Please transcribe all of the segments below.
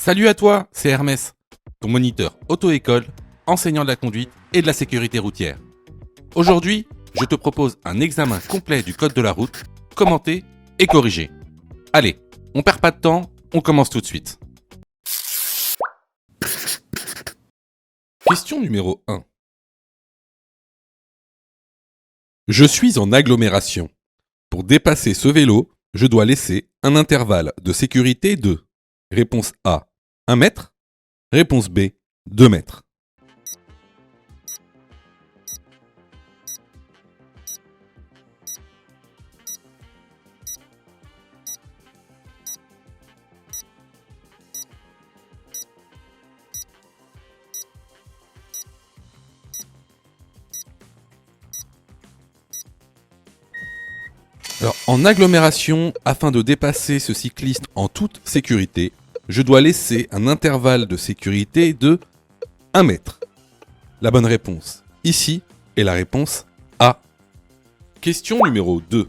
Salut à toi, c'est Hermès, ton moniteur auto-école, enseignant de la conduite et de la sécurité routière. Aujourd'hui, je te propose un examen complet du code de la route, commenté et corrigé. Allez, on perd pas de temps, on commence tout de suite. Question numéro 1. Je suis en agglomération. Pour dépasser ce vélo, je dois laisser un intervalle de sécurité de réponse A, 1 mètre. Réponse B, 2 mètres. Alors, en agglomération, afin de dépasser ce cycliste en toute sécurité, je dois laisser un intervalle de sécurité de 1 mètre. La bonne réponse ici est la réponse A. Question numéro 2.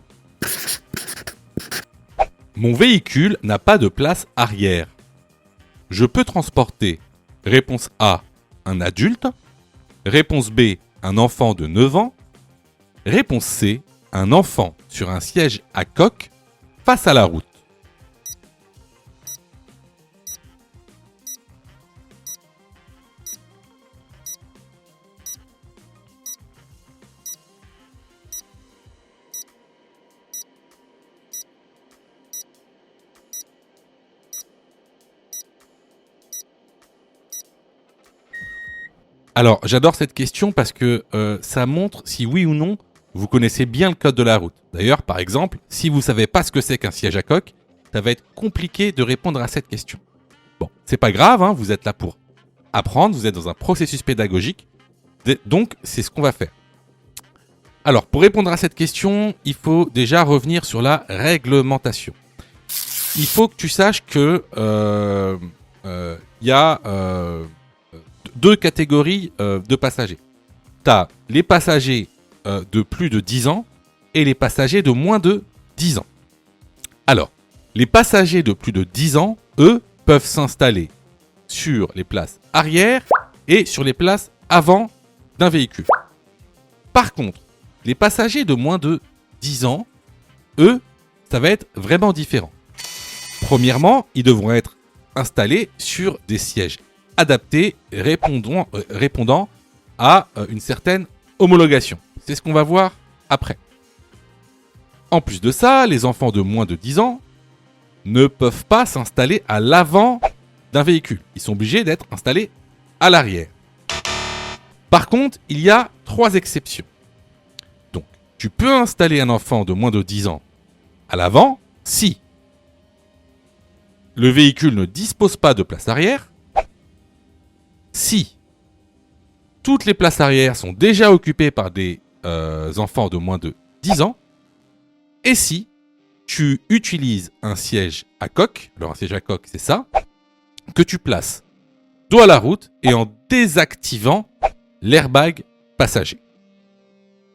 Mon véhicule n'a pas de place arrière. Je peux transporter réponse A, un adulte. Réponse B, un enfant de 9 ans. Réponse C, un enfant sur un siège à coque face à la route. Alors, j'adore cette question parce que ça montre si oui ou non vous connaissez bien le code de la route. D'ailleurs, par exemple, si vous ne savez pas ce que c'est qu'un siège à coque, ça va être compliqué de répondre à cette question. Bon, c'est pas grave, hein, vous êtes là pour apprendre, vous êtes dans un processus pédagogique, donc c'est ce qu'on va faire. Alors, pour répondre à cette question, il faut déjà revenir sur la réglementation. Il faut que tu saches que y a 2 catégories de passagers. Tu as les passagers de plus de 10 ans et les passagers de moins de 10 ans. Alors, les passagers de plus de 10 ans, eux, peuvent s'installer sur les places arrière et sur les places avant d'un véhicule. Par contre, les passagers de moins de 10 ans, eux, ça va être vraiment différent. Premièrement, ils devront être installés sur des sièges adaptés répondant à une certaine homologation. C'est ce qu'on va voir après. En plus de ça, les enfants de moins de 10 ans ne peuvent pas s'installer à l'avant d'un véhicule. Ils sont obligés d'être installés à l'arrière. Par contre, il y a 3 exceptions. Donc, tu peux installer un enfant de moins de 10 ans à l'avant si le véhicule ne dispose pas de place arrière, si toutes les places arrière sont déjà occupées par des enfants de moins de 10 ans, et si tu utilises un siège à coque, alors un siège à coque c'est ça, que tu places dos à la route et en désactivant l'airbag passager.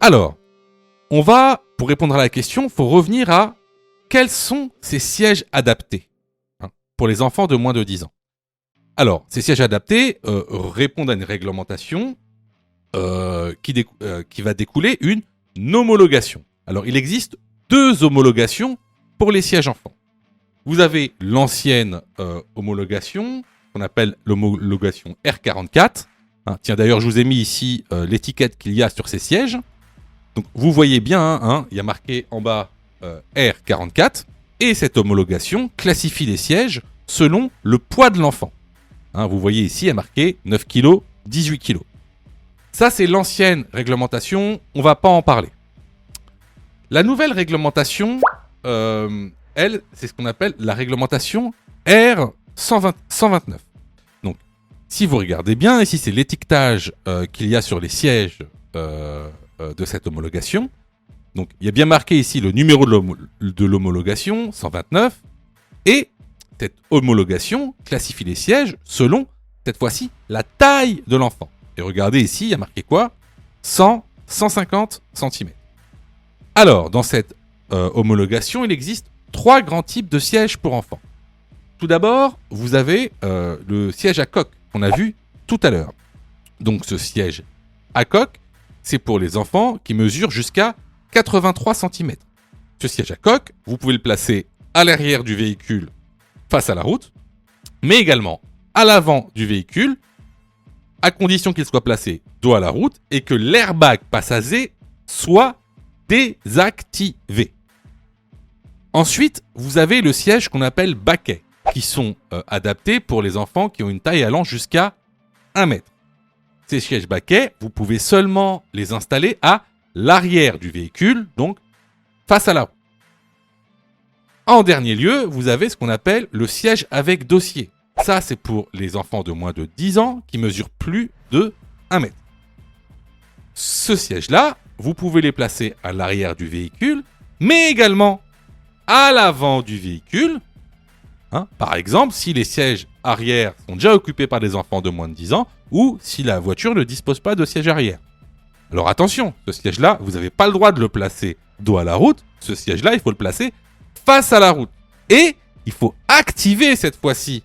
Alors, pour répondre à la question, il faut revenir à quels sont ces sièges adaptés pour les enfants de moins de 10 ans. Alors, ces sièges adaptés répondent à une réglementation qui va découler une homologation. Alors, il existe 2 homologations pour les sièges enfants. Vous avez l'ancienne homologation, qu'on appelle l'homologation R44. Tiens, d'ailleurs, je vous ai mis ici l'étiquette qu'il y a sur ces sièges. Donc, vous voyez bien, il y a marqué en bas R44. Et cette homologation classifie les sièges selon le poids de l'enfant. Vous voyez ici, il y a marqué 9 kg, 18 kg. Ça, c'est l'ancienne réglementation, on ne va pas en parler. La nouvelle réglementation, elle, c'est ce qu'on appelle la réglementation R129. Donc, si vous regardez bien, ici, c'est l'étiquetage qu'il y a sur les sièges de cette homologation. Donc, il y a bien marqué ici le numéro de l'homologation, 129, et cette homologation classifie les sièges selon, cette fois-ci, la taille de l'enfant. Et regardez ici, il y a marqué quoi ? 100, 150 cm. Alors, dans cette homologation, il existe 3 grands types de sièges pour enfants. Tout d'abord, vous avez le siège à coque qu'on a vu tout à l'heure. Donc ce siège à coque, c'est pour les enfants qui mesurent jusqu'à 83 cm. Ce siège à coque, vous pouvez le placer à l'arrière du véhicule face à la route, mais également à l'avant du véhicule, à condition qu'il soit placé dos à la route et que l'airbag passager soit désactivé. Ensuite, vous avez le siège qu'on appelle baquet, qui sont adaptés pour les enfants qui ont une taille allant jusqu'à 1 mètre. Ces sièges baquets, vous pouvez seulement les installer à l'arrière du véhicule, donc face à la roue. En dernier lieu, vous avez ce qu'on appelle le siège avec dossier. Ça, c'est pour les enfants de moins de 10 ans qui mesurent plus de 1 mètre. Ce siège-là, vous pouvez les placer à l'arrière du véhicule, mais également à l'avant du véhicule. Par exemple, si les sièges arrière sont déjà occupés par des enfants de moins de 10 ans ou si la voiture ne dispose pas de siège arrière. Alors attention, ce siège-là, vous n'avez pas le droit de le placer dos à la route. Ce siège-là, il faut le placer face à la route. Et il faut activer cette fois-ci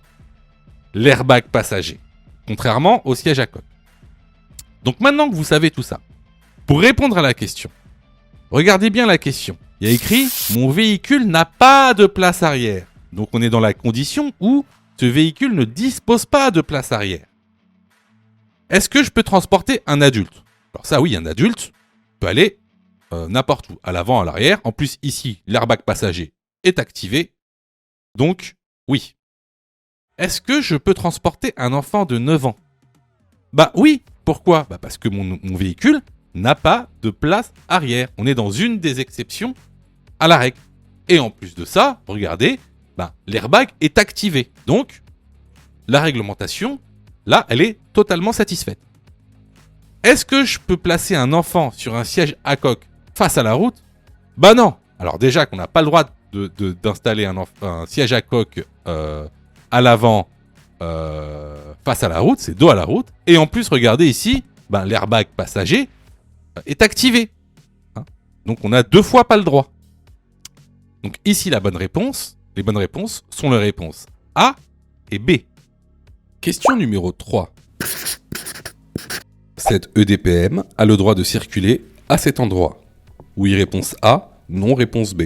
l'airbag passager, contrairement au siège à coque. Donc maintenant que vous savez tout ça, pour répondre à la question, regardez bien la question. Il y a écrit « Mon véhicule n'a pas de place arrière ». Donc on est dans la condition où ce véhicule ne dispose pas de place arrière. Est-ce que je peux transporter un adulte ? Alors ça oui, un adulte peut aller n'importe où, à l'avant, à l'arrière. En plus ici, l'airbag passager est activé. Donc oui. Est-ce que je peux transporter un enfant de 9 ans ? Bah oui, pourquoi ? Bah parce que mon véhicule n'a pas de place arrière. On est dans une des exceptions à la règle. Et en plus de ça, regardez, l'airbag est activé. Donc, la réglementation, là, elle est totalement satisfaite. Est-ce que je peux placer un enfant sur un siège à coque face à la route ? Bah non. Alors déjà qu'on n'a pas le droit d'installer un siège à coque à l'avant face à la route, c'est dos à la route. Et en plus, regardez ici, l'airbag passager est activé. Donc on a 2 fois pas le droit. Donc ici, les bonnes réponses sont les réponses A et B. Question numéro 3. Cette EDPM a le droit de circuler à cet endroit. Oui, réponse A, non, réponse B.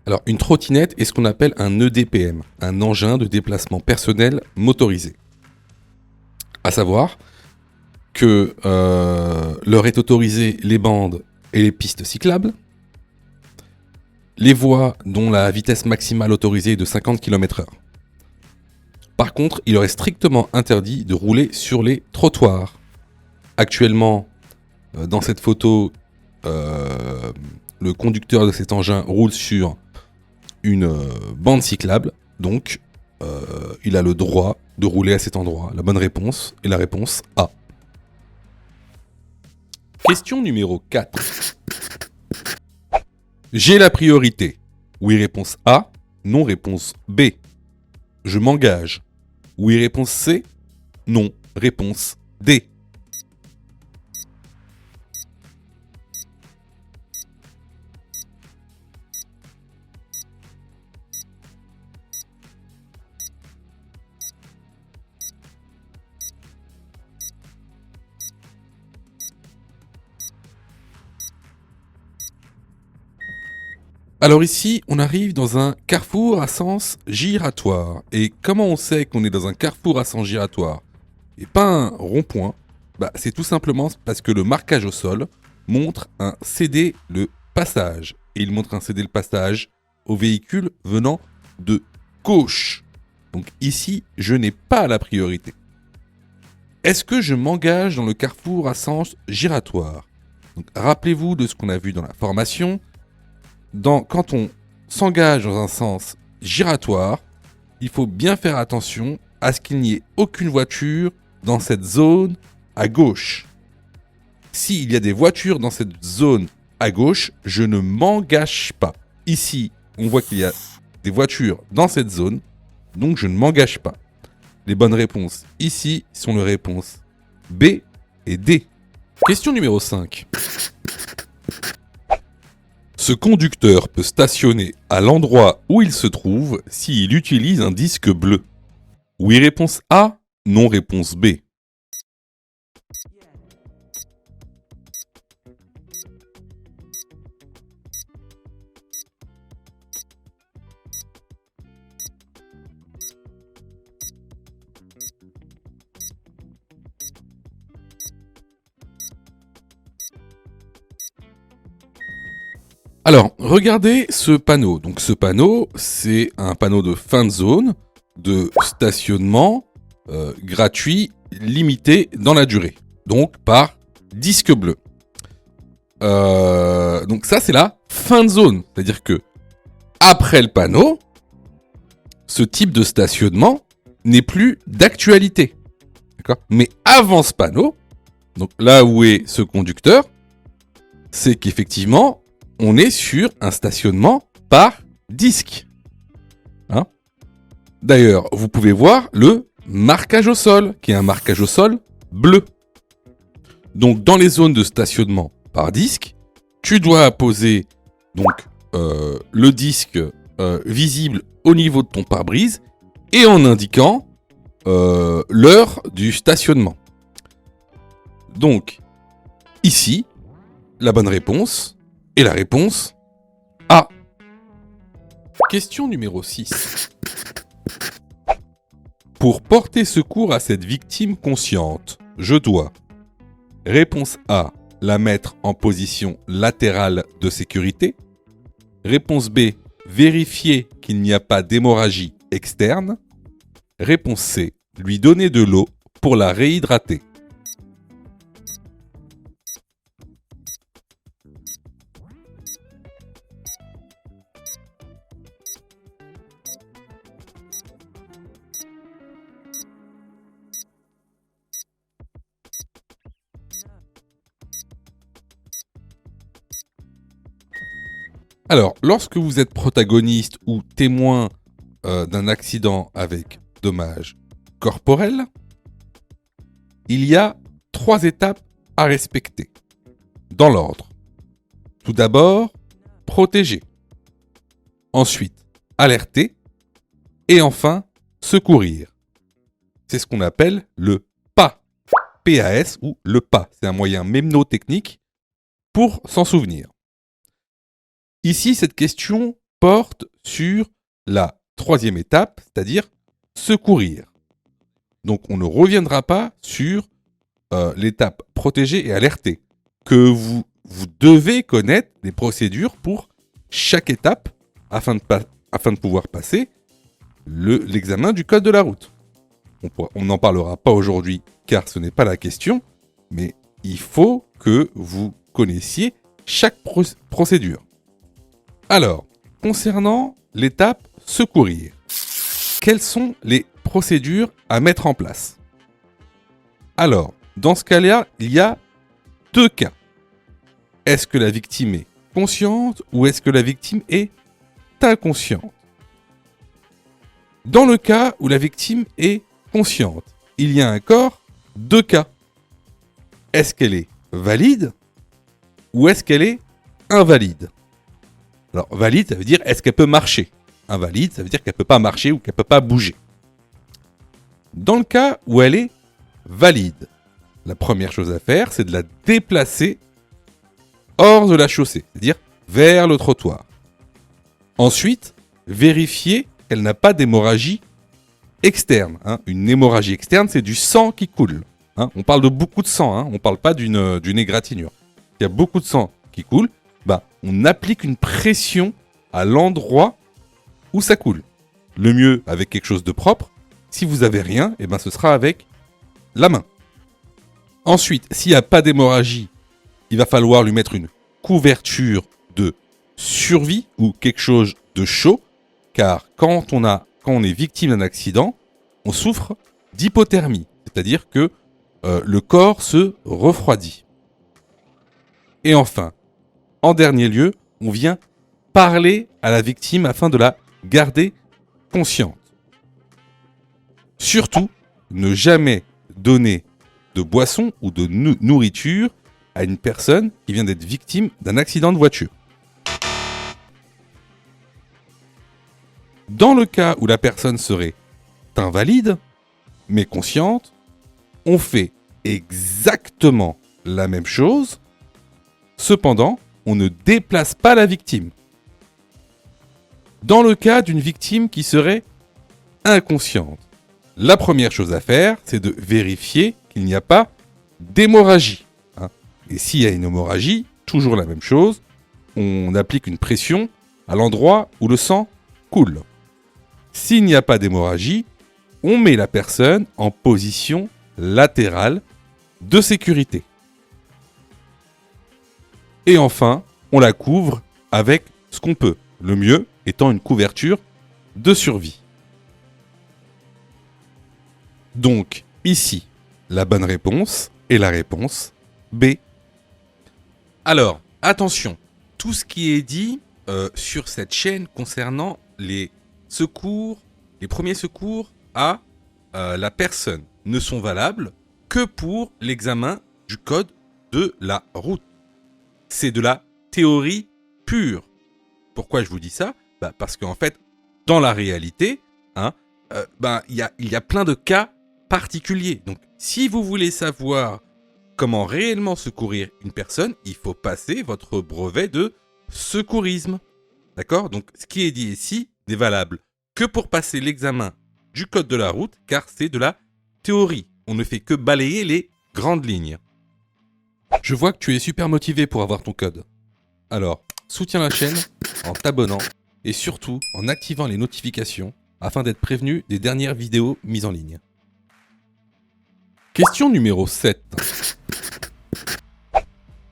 Alors, une trottinette est ce qu'on appelle un EDPM, un engin de déplacement personnel motorisé. À savoir que leur est autorisé les bandes et les pistes cyclables, les voies dont la vitesse maximale autorisée est de 50 km/h. Par contre, il leur est strictement interdit de rouler sur les trottoirs. Actuellement, dans cette photo, le conducteur de cet engin roule sur une bande cyclable, donc il a le droit de rouler à cet endroit. La bonne réponse est la réponse A. Question numéro 4. J'ai la priorité. Oui, réponse A. Non, réponse B. Je m'engage. Oui, réponse C. Non, réponse D. Alors ici, on arrive dans un carrefour à sens giratoire. Et comment on sait qu'on est dans un carrefour à sens giratoire et pas un rond-point ? C'est tout simplement parce que le marquage au sol montre un céder le passage. Et il montre un céder le passage au véhicule venant de gauche. Donc ici, je n'ai pas la priorité. Est-ce que je m'engage dans le carrefour à sens giratoire ? Donc, rappelez-vous de ce qu'on a vu dans la formation. Quand on s'engage dans un sens giratoire, il faut bien faire attention à ce qu'il n'y ait aucune voiture dans cette zone à gauche. S'il y a des voitures dans cette zone à gauche, je ne m'engage pas. Ici, on voit qu'il y a des voitures dans cette zone, donc je ne m'engage pas. Les bonnes réponses ici sont les réponses B et D. Question numéro 5. Ce conducteur peut stationner à l'endroit où il se trouve s'il utilise un disque bleu. Oui, réponse A, non, réponse B. Alors, regardez ce panneau. Donc ce panneau, c'est un panneau de fin de zone, de stationnement gratuit, limité dans la durée. Donc par disque bleu. Donc ça, c'est la fin de zone. C'est-à-dire que après le panneau, ce type de stationnement n'est plus d'actualité. D'accord ? Mais avant ce panneau, donc là où est ce conducteur, c'est qu'effectivement, on est sur un stationnement par disque. Hein ? D'ailleurs, vous pouvez voir le marquage au sol, qui est un marquage au sol bleu. Donc, dans les zones de stationnement par disque, tu dois poser donc, le disque visible au niveau de ton pare-brise et en indiquant l'heure du stationnement. Donc, ici, la bonne réponse est la réponse A. Question numéro 6. Pour porter secours à cette victime consciente, je dois, réponse A, la mettre en position latérale de sécurité. Réponse B, vérifier qu'il n'y a pas d'hémorragie externe. Réponse C, lui donner de l'eau pour la réhydrater. Alors, lorsque vous êtes protagoniste ou témoin d'un accident avec dommages corporels, il y a 3 étapes à respecter, dans l'ordre. Tout d'abord, protéger. Ensuite, alerter. Et enfin, secourir. C'est ce qu'on appelle le PAS. PAS ou le PAS. C'est un moyen mnémotechnique pour s'en souvenir. Ici, cette question porte sur la 3e étape, c'est-à-dire secourir. Donc, on ne reviendra pas sur l'étape protéger et alerter, que vous devez connaître les procédures pour chaque étape afin de pouvoir passer l'examen du code de la route. On n'en parlera pas aujourd'hui car ce n'est pas la question, mais il faut que vous connaissiez chaque procédure. Alors, concernant l'étape secourir, quelles sont les procédures à mettre en place ? Alors, dans ce cas-là, il y a 2 cas. Est-ce que la victime est consciente ou est-ce que la victime est inconsciente ? Dans le cas où la victime est consciente, il y a encore 2 cas. Est-ce qu'elle est valide ou est-ce qu'elle est invalide ? Alors, valide, ça veut dire est-ce qu'elle peut marcher ? Invalide, ça veut dire qu'elle ne peut pas marcher ou qu'elle ne peut pas bouger. Dans le cas où elle est valide, la première chose à faire, c'est de la déplacer hors de la chaussée, c'est-à-dire vers le trottoir. Ensuite, vérifier qu'elle n'a pas d'hémorragie externe. Une hémorragie externe, c'est du sang qui coule. On parle de beaucoup de sang, on ne parle pas d'une égratignure. Il y a beaucoup de sang qui coule. On applique une pression à l'endroit où ça coule. Le mieux avec quelque chose de propre. Si vous n'avez rien, ce sera avec la main. Ensuite, s'il n'y a pas d'hémorragie, il va falloir lui mettre une couverture de survie ou quelque chose de chaud, car quand on est victime d'un accident, on souffre d'hypothermie, c'est-à-dire que le corps se refroidit. Et enfin, En dernier lieu, on vient parler à la victime afin de la garder consciente. Surtout, ne jamais donner de boisson ou de nourriture à une personne qui vient d'être victime d'un accident de voiture. Dans le cas où la personne serait invalide, mais consciente, on fait exactement la même chose. Cependant, on ne déplace pas la victime. Dans le cas d'une victime qui serait inconsciente, la première chose à faire, c'est de vérifier qu'il n'y a pas d'hémorragie. Et s'il y a une hémorragie, toujours la même chose, on applique une pression à l'endroit où le sang coule. S'il n'y a pas d'hémorragie, on met la personne en position latérale de sécurité. Et enfin, on la couvre avec ce qu'on peut, le mieux étant une couverture de survie. Donc, ici, la bonne réponse est la réponse B. Alors, attention, tout ce qui est dit sur cette chaîne concernant les secours, les premiers secours à la personne ne sont valables que pour l'examen du code de la route. C'est de la théorie pure. Pourquoi je vous dis ça ? Parce qu'en fait, dans la réalité, il y a plein de cas particuliers. Donc, si vous voulez savoir comment réellement secourir une personne, il faut passer votre brevet de secourisme. D'accord ? Donc, ce qui est dit ici n'est valable que pour passer l'examen du code de la route, car c'est de la théorie. On ne fait que balayer les grandes lignes. Je vois que tu es super motivé pour avoir ton code. Alors, soutiens la chaîne en t'abonnant et surtout en activant les notifications afin d'être prévenu des dernières vidéos mises en ligne. Question numéro 7.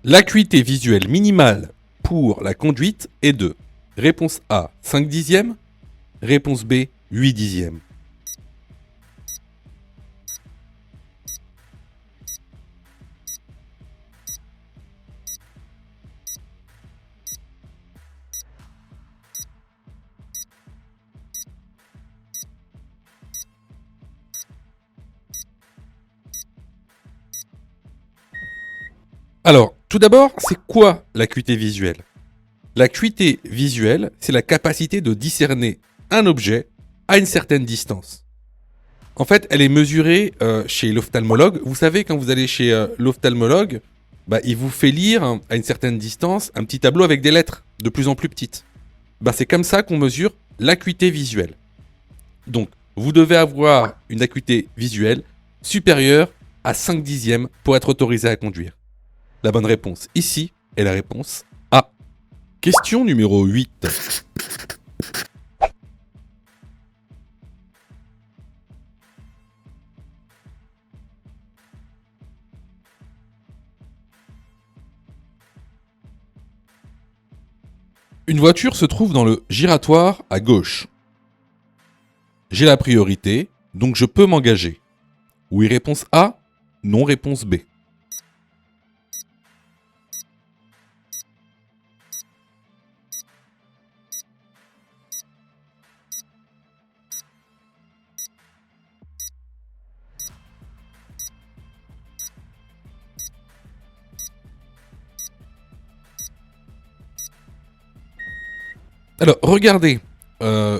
L'acuité visuelle minimale pour la conduite est de réponse A, 5 dixièmes, réponse B, 8 dixièmes. Alors, tout d'abord, c'est quoi l'acuité visuelle ? L'acuité visuelle, c'est la capacité de discerner un objet à une certaine distance. En fait, elle est mesurée chez l'ophtalmologue. Vous savez, quand vous allez chez l'ophtalmologue, il vous fait lire à une certaine distance un petit tableau avec des lettres de plus en plus petites. C'est comme ça qu'on mesure l'acuité visuelle. Donc, vous devez avoir une acuité visuelle supérieure à 5 dixièmes pour être autorisé à conduire. La bonne réponse ici est la réponse A. Question numéro 8. Une voiture se trouve dans le giratoire à gauche. J'ai la priorité, donc je peux m'engager. Oui, réponse A. Non, réponse B. Alors, regardez,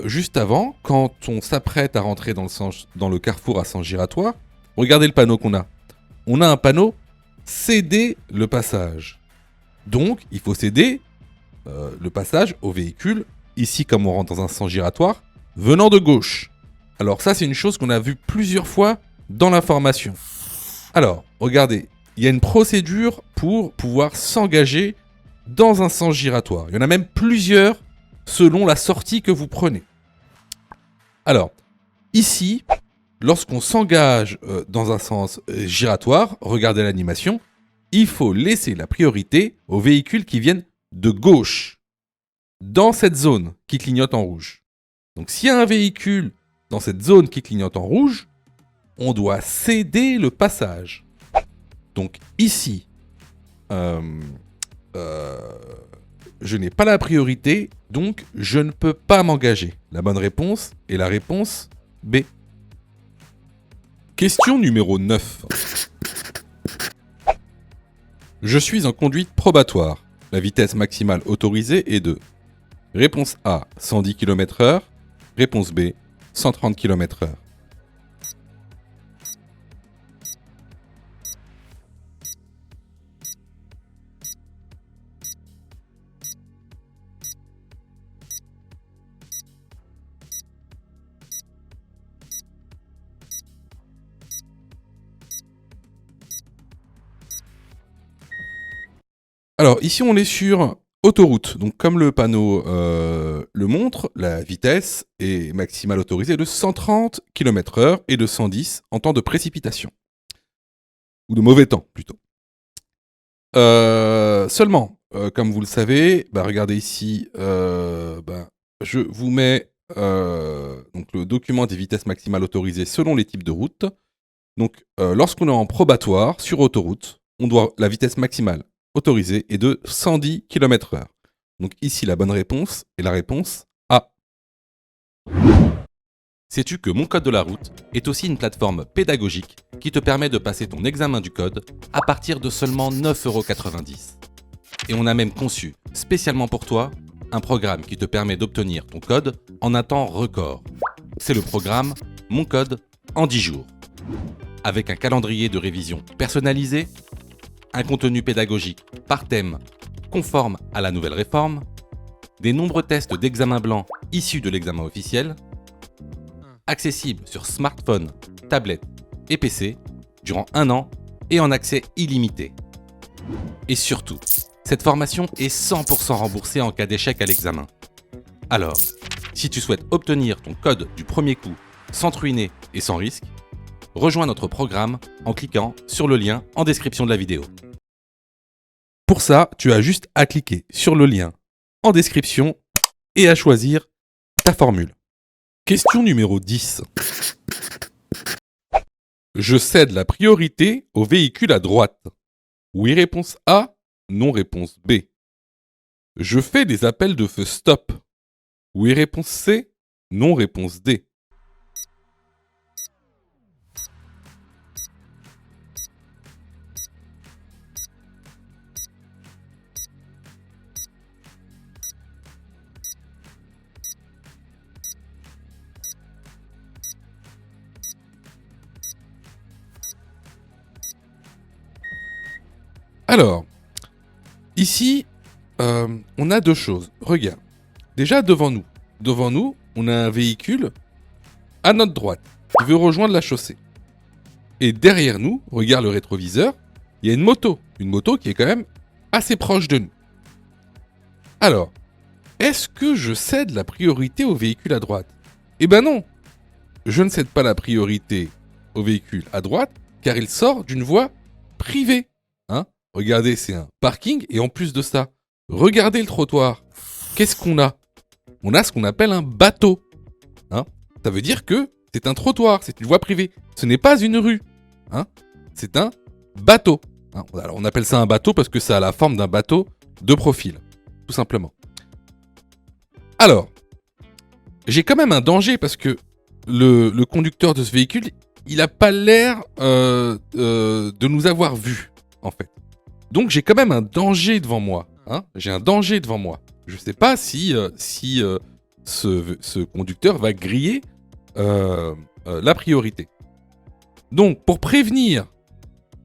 juste avant, quand on s'apprête à rentrer dans le carrefour à sens giratoire, regardez le panneau qu'on a. On a un panneau « Céder le passage ». Donc, il faut céder le passage au véhicule, ici comme on rentre dans un sens giratoire, venant de gauche. Alors ça, c'est une chose qu'on a vue plusieurs fois dans la formation. Alors, regardez, il y a une procédure pour pouvoir s'engager dans un sens giratoire. Il y en a même plusieurs selon la sortie que vous prenez. Alors, ici, lorsqu'on s'engage dans un sens giratoire, regardez l'animation, il faut laisser la priorité aux véhicules qui viennent de gauche, dans cette zone qui clignote en rouge. Donc s'il y a un véhicule dans cette zone qui clignote en rouge, on doit céder le passage. Donc ici, je n'ai pas la priorité, donc je ne peux pas m'engager. La bonne réponse est la réponse B. Question numéro 9. Je suis en conduite probatoire. La vitesse maximale autorisée est de réponse A, 110 km/h. Réponse B, 130 km/h. Alors ici on est sur autoroute, donc comme le panneau le montre, la vitesse est maximale autorisée de 130 km/h et de 110 en temps de précipitation. Ou de mauvais temps plutôt. Seulement, comme vous le savez, regardez ici, je vous mets donc le document des vitesses maximales autorisées selon les types de routes. Donc lorsqu'on est en probatoire sur autoroute, la vitesse maximale autorisée est de 110 km/h. Donc ici, la bonne réponse est la réponse A. Sais-tu que Mon Code de la route est aussi une plateforme pédagogique qui te permet de passer ton examen du code à partir de seulement 9,90 €. Et on a même conçu, spécialement pour toi, un programme qui te permet d'obtenir ton code en un temps record. C'est le programme Mon Code en 10 jours. Avec un calendrier de révision personnalisé, un contenu pédagogique par thème conforme à la nouvelle réforme, des nombreux tests d'examen blanc issus de l'examen officiel, accessible sur smartphone, tablette et PC durant 1 an et en accès illimité. Et surtout, cette formation est 100% remboursée en cas d'échec à l'examen. Alors, si tu souhaites obtenir ton code du premier coup sans te ruiner et sans risque, rejoins notre programme en cliquant sur le lien en description de la vidéo. Pour ça, tu as juste à cliquer sur le lien en description et à choisir ta formule. Question numéro 10. Je cède la priorité aux véhicules à droite. Oui, réponse A. Non, réponse B. Je fais des appels de feu stop. Oui, réponse C. Non, réponse D. Alors, ici, on a deux choses. Regarde. Déjà, devant nous, on a un véhicule à notre droite qui veut rejoindre la chaussée. Et derrière nous, regarde le rétroviseur, il y a une moto qui est quand même assez proche de nous. Alors, est-ce que je cède la priorité au véhicule à droite ? Eh ben non, je ne cède pas la priorité au véhicule à droite car il sort d'une voie privée. Regardez, c'est un parking et en plus de ça, regardez le trottoir. Qu'est-ce qu'on a ? On a ce qu'on appelle un bateau. Ça veut dire que c'est un trottoir, c'est une voie privée. Ce n'est pas une rue. C'est un bateau. Alors on appelle ça un bateau parce que ça a la forme d'un bateau de profil, tout simplement. Alors, j'ai quand même un danger parce que le conducteur de ce véhicule, il n'a pas l'air de nous avoir vus, en fait. Donc j'ai quand même un danger devant moi. J'ai un danger devant moi. Je ne sais pas si ce conducteur va griller la priorité. Donc pour prévenir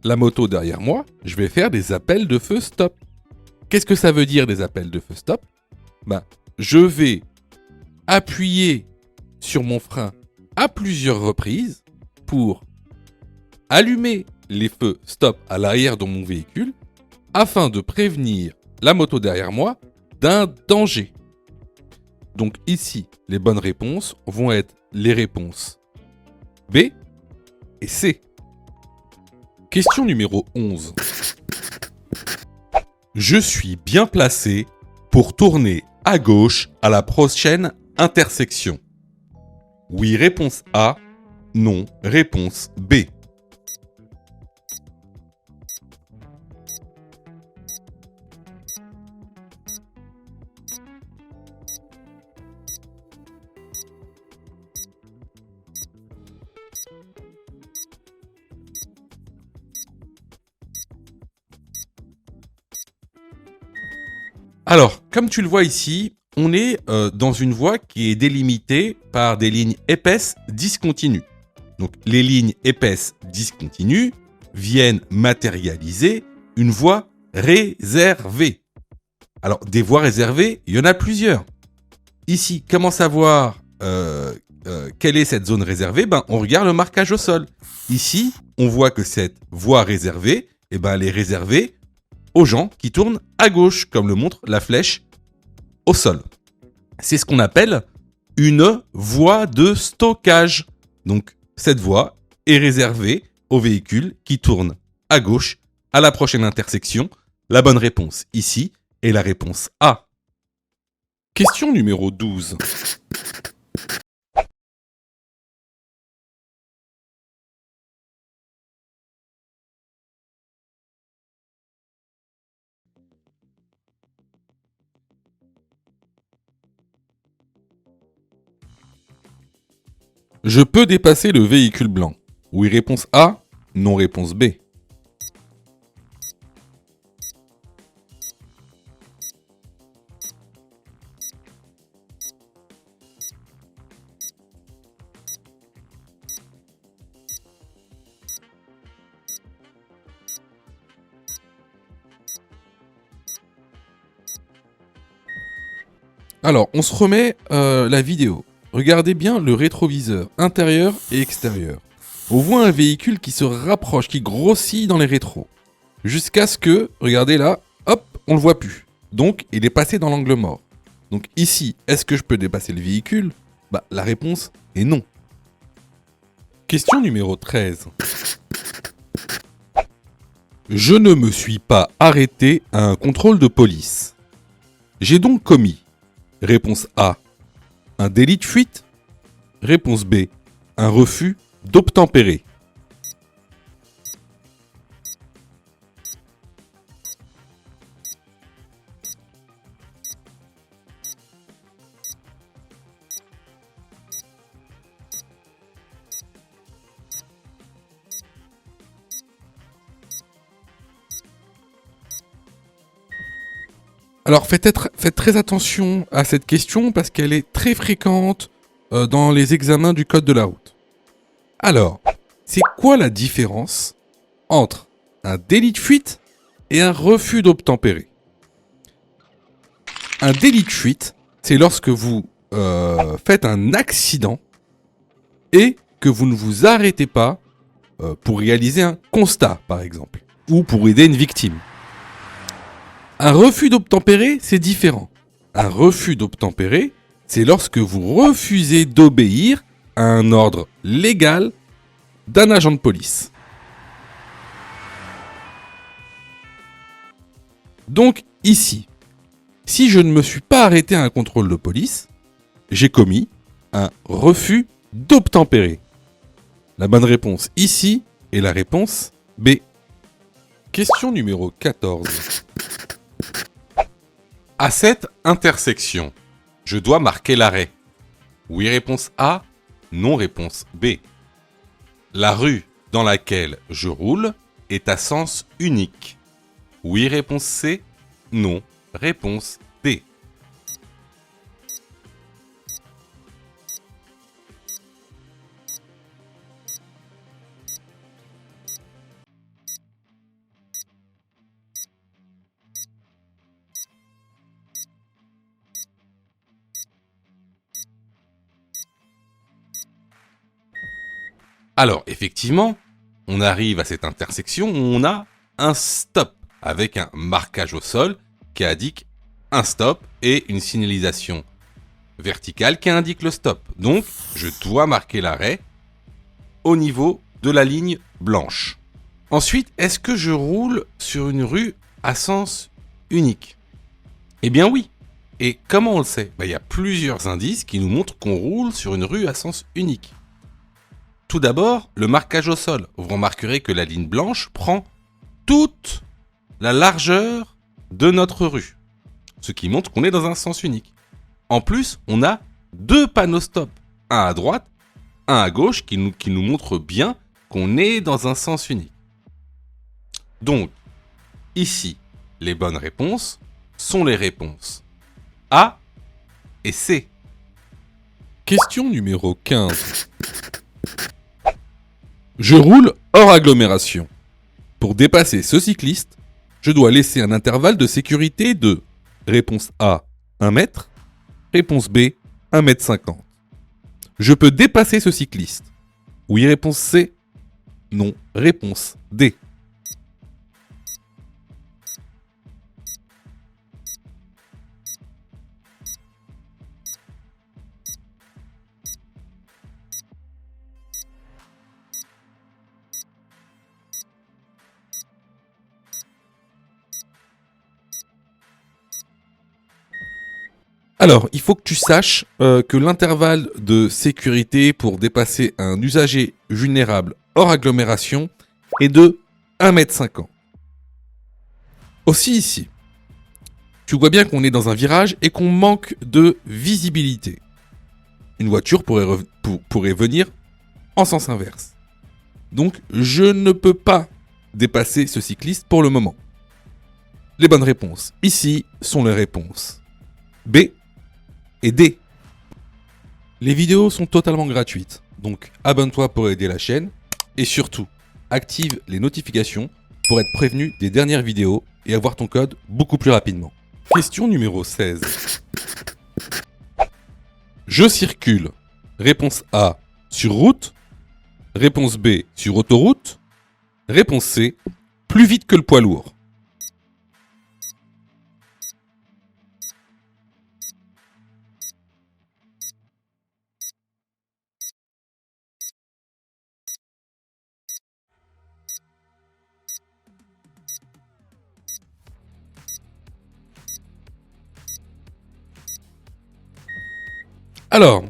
la moto derrière moi, je vais faire des appels de feu stop. Qu'est-ce que ça veut dire des appels de feu stop ? Je vais appuyer sur mon frein à plusieurs reprises pour allumer les feux stop à l'arrière de mon véhicule afin de prévenir la moto derrière moi d'un danger. Donc ici, les bonnes réponses vont être les réponses B et C. Question numéro 11. Je suis bien placé pour tourner à gauche à la prochaine intersection. Oui, réponse A. Non, réponse B. Alors, comme tu le vois ici, on est dans une voie qui est délimitée par des lignes épaisses discontinues. Donc, les lignes épaisses discontinues viennent matérialiser une voie réservée. Alors, des voies réservées, il y en a plusieurs. Ici, comment savoir quelle est cette zone réservée ? On regarde le marquage au sol. Ici, on voit que cette voie réservée, elle est réservée aux gens qui tournent à gauche, comme le montre la flèche au sol. C'est ce qu'on appelle une voie de stockage. Donc, cette voie est réservée aux véhicules qui tournent à gauche à la prochaine intersection. La bonne réponse ici est la réponse A. Question numéro 12. Je peux dépasser le véhicule blanc. Oui, réponse A. Non, réponse B. Alors, on se remet la vidéo. Regardez bien le rétroviseur intérieur et extérieur. On voit un véhicule qui se rapproche, qui grossit dans les rétros. Jusqu'à ce que, regardez là, hop, on le voit plus. Donc, il est passé dans l'angle mort. Donc ici, est-ce que je peux dépasser le véhicule ? La réponse est non. Question numéro 13. Je ne me suis pas arrêté à un contrôle de police. J'ai donc commis. Réponse A. Un délit de fuite. Réponse B. Un refus d'obtempérer. Alors faites très attention à cette question parce qu'elle est très fréquente dans les examens du code de la route. Alors, c'est quoi la différence entre un délit de fuite et un refus d'obtempérer ? Un délit de fuite, c'est lorsque vous faites un accident et que vous ne vous arrêtez pas pour réaliser un constat, par exemple, ou pour aider une victime. Un refus d'obtempérer, c'est différent. Un refus d'obtempérer, c'est lorsque vous refusez d'obéir à un ordre légal d'un agent de police. Donc ici, si je ne me suis pas arrêté à un contrôle de police, j'ai commis un refus d'obtempérer. La bonne réponse ici est la réponse B. Question numéro 14. À cette intersection, je dois marquer l'arrêt. Oui, réponse A. Non, réponse B. La rue dans laquelle je roule est à sens unique. Oui, réponse C. Non, réponse D. Alors, effectivement, on arrive à cette intersection où on a un stop avec un marquage au sol qui indique un stop et une signalisation verticale qui indique le stop. Donc, je dois marquer l'arrêt au niveau de la ligne blanche. Ensuite, est-ce que je roule sur une rue à sens unique ? Eh bien oui. Et comment on le sait ? Il y a plusieurs indices qui nous montrent qu'on roule sur une rue à sens unique. Tout d'abord, le marquage au sol. Vous remarquerez que la ligne blanche prend toute la largeur de notre rue, ce qui montre qu'on est dans un sens unique. En plus, on a deux panneaux stop, un à droite, un à gauche, qui nous montrent bien qu'on est dans un sens unique. Donc, ici, les bonnes réponses sont les réponses A et C. Question numéro 15. Je roule hors agglomération. Pour dépasser ce cycliste, je dois laisser un intervalle de sécurité de réponse A, 1 mètre, réponse B, 1,50 m. Je peux dépasser ce cycliste. Oui, réponse C. Non, réponse D. Alors, il faut que tu saches que l'intervalle de sécurité pour dépasser un usager vulnérable hors agglomération est de 1,50 m. Aussi ici, tu vois bien qu'on est dans un virage et qu'on manque de visibilité. Une voiture pourrait venir en sens inverse. Donc, je ne peux pas dépasser ce cycliste pour le moment. Les bonnes réponses ici sont les réponses B et D. Les vidéos sont totalement gratuites, donc abonne-toi pour aider la chaîne et surtout, active les notifications pour être prévenu des dernières vidéos et avoir ton code beaucoup plus rapidement. Question numéro 16. Je circule. Réponse A, sur route. Réponse B, sur autoroute. Réponse C, plus vite que le poids lourd. Alors,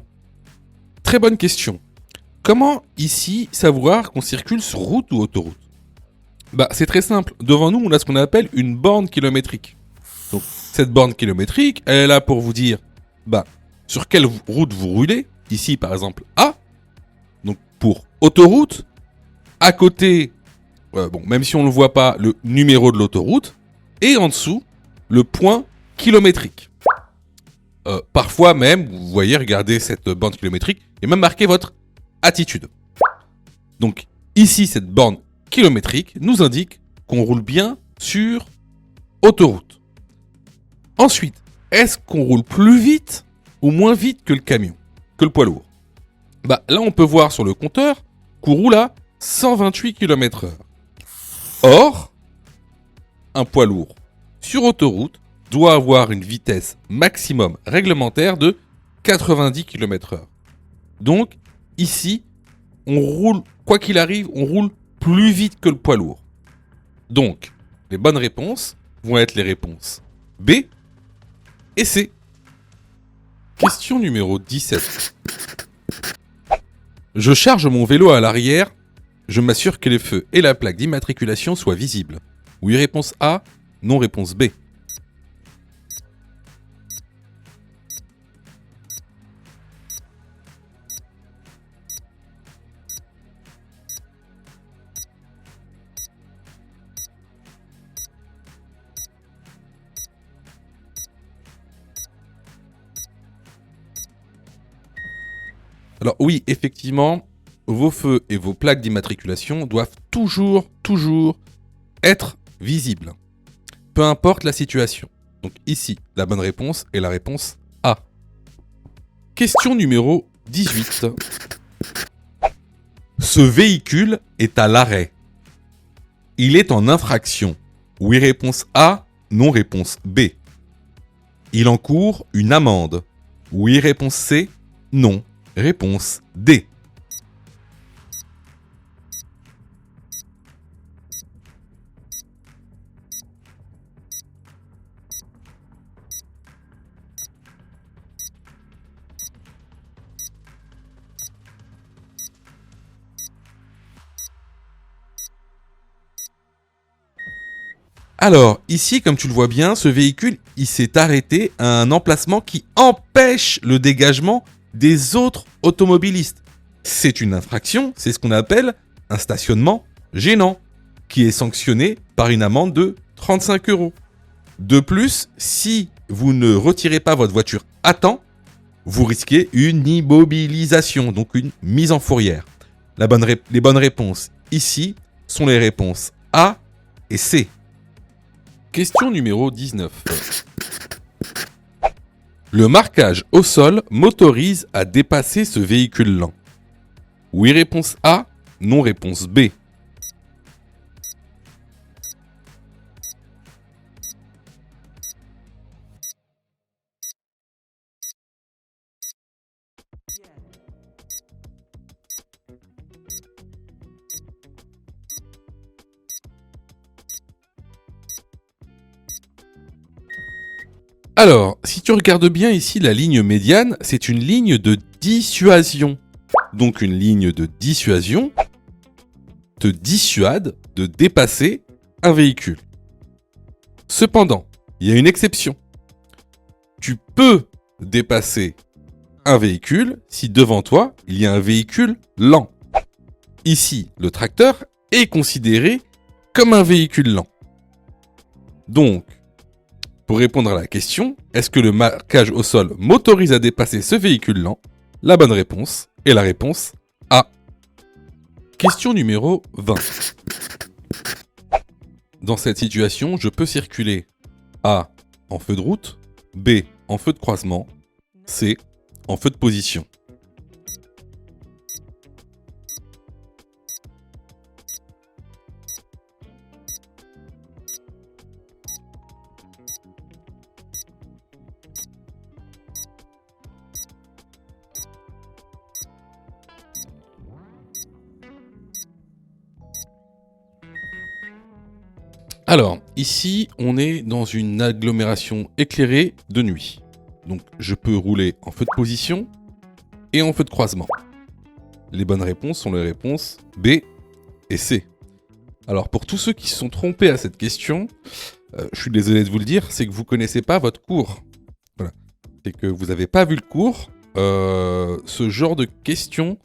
très bonne question. Comment ici savoir qu'on circule sur route ou autoroute? Bah, c'est très simple. Devant nous, on a ce qu'on appelle une borne kilométrique. Donc, cette borne kilométrique, elle est là pour vous dire, sur quelle route vous roulez. Ici, par exemple, A. Donc, pour autoroute. À côté, même si on ne le voit pas, le numéro de l'autoroute. Et en dessous, le point kilométrique. Parfois même, vous voyez, regardez cette borne kilométrique, et même marqué votre attitude. Donc ici, cette borne kilométrique nous indique qu'on roule bien sur autoroute. Ensuite, est-ce qu'on roule plus vite ou moins vite que le camion, que le poids lourd? Là, on peut voir sur le compteur qu'on roule à 128 km/h. Or, un poids lourd sur autoroute doit avoir une vitesse maximum réglementaire de 90 km/h. Donc, ici, on roule, quoi qu'il arrive, on roule plus vite que le poids lourd. Donc, les bonnes réponses vont être les réponses B et C. Question numéro 17. Je charge mon vélo à l'arrière, je m'assure que les feux et la plaque d'immatriculation soient visibles. Oui, réponse A, non, réponse B. Alors oui, effectivement, vos feux et vos plaques d'immatriculation doivent toujours être visibles. Peu importe la situation. Donc ici, la bonne réponse est la réponse A. Question numéro 18. Ce véhicule est à l'arrêt. Il est en infraction. Oui, réponse A, non, réponse B. Il encourt une amende. Oui, réponse C, non. Réponse D. Alors, ici, comme tu le vois bien, ce véhicule, il s'est arrêté à un emplacement qui empêche le dégagement des autres automobilistes. C'est une infraction, c'est ce qu'on appelle un stationnement gênant, qui est sanctionné par une amende de 35 €. De plus, si vous ne retirez pas votre voiture à temps, vous risquez une immobilisation, donc une mise en fourrière. Les bonnes réponses ici sont les réponses A et C. Question numéro 19. Le marquage au sol m'autorise à dépasser ce véhicule lent. Oui, réponse A, non, réponse B. Alors, si tu regardes bien ici la ligne médiane, c'est une ligne de dissuasion. Donc une ligne de dissuasion te dissuade de dépasser un véhicule. Cependant, il y a une exception. Tu peux dépasser un véhicule si devant toi, il y a un véhicule lent. Ici, le tracteur est considéré comme un véhicule lent. Donc, pour répondre à la question, est-ce que le marquage au sol m'autorise à dépasser ce véhicule lent? La bonne réponse est la réponse A. Question numéro 20. Dans cette situation, je peux circuler A en feu de route, B en feu de croisement, C en feu de position. Alors, ici, on est dans une agglomération éclairée de nuit. Donc, je peux rouler en feu de position et en feu de croisement. Les bonnes réponses sont les réponses B et C. Alors, pour tous ceux qui se sont trompés à cette question, je suis désolé de vous le dire, c'est que vous ne connaissez pas votre cours. Voilà. C'est que vous n'avez pas vu le cours. Ce genre de questions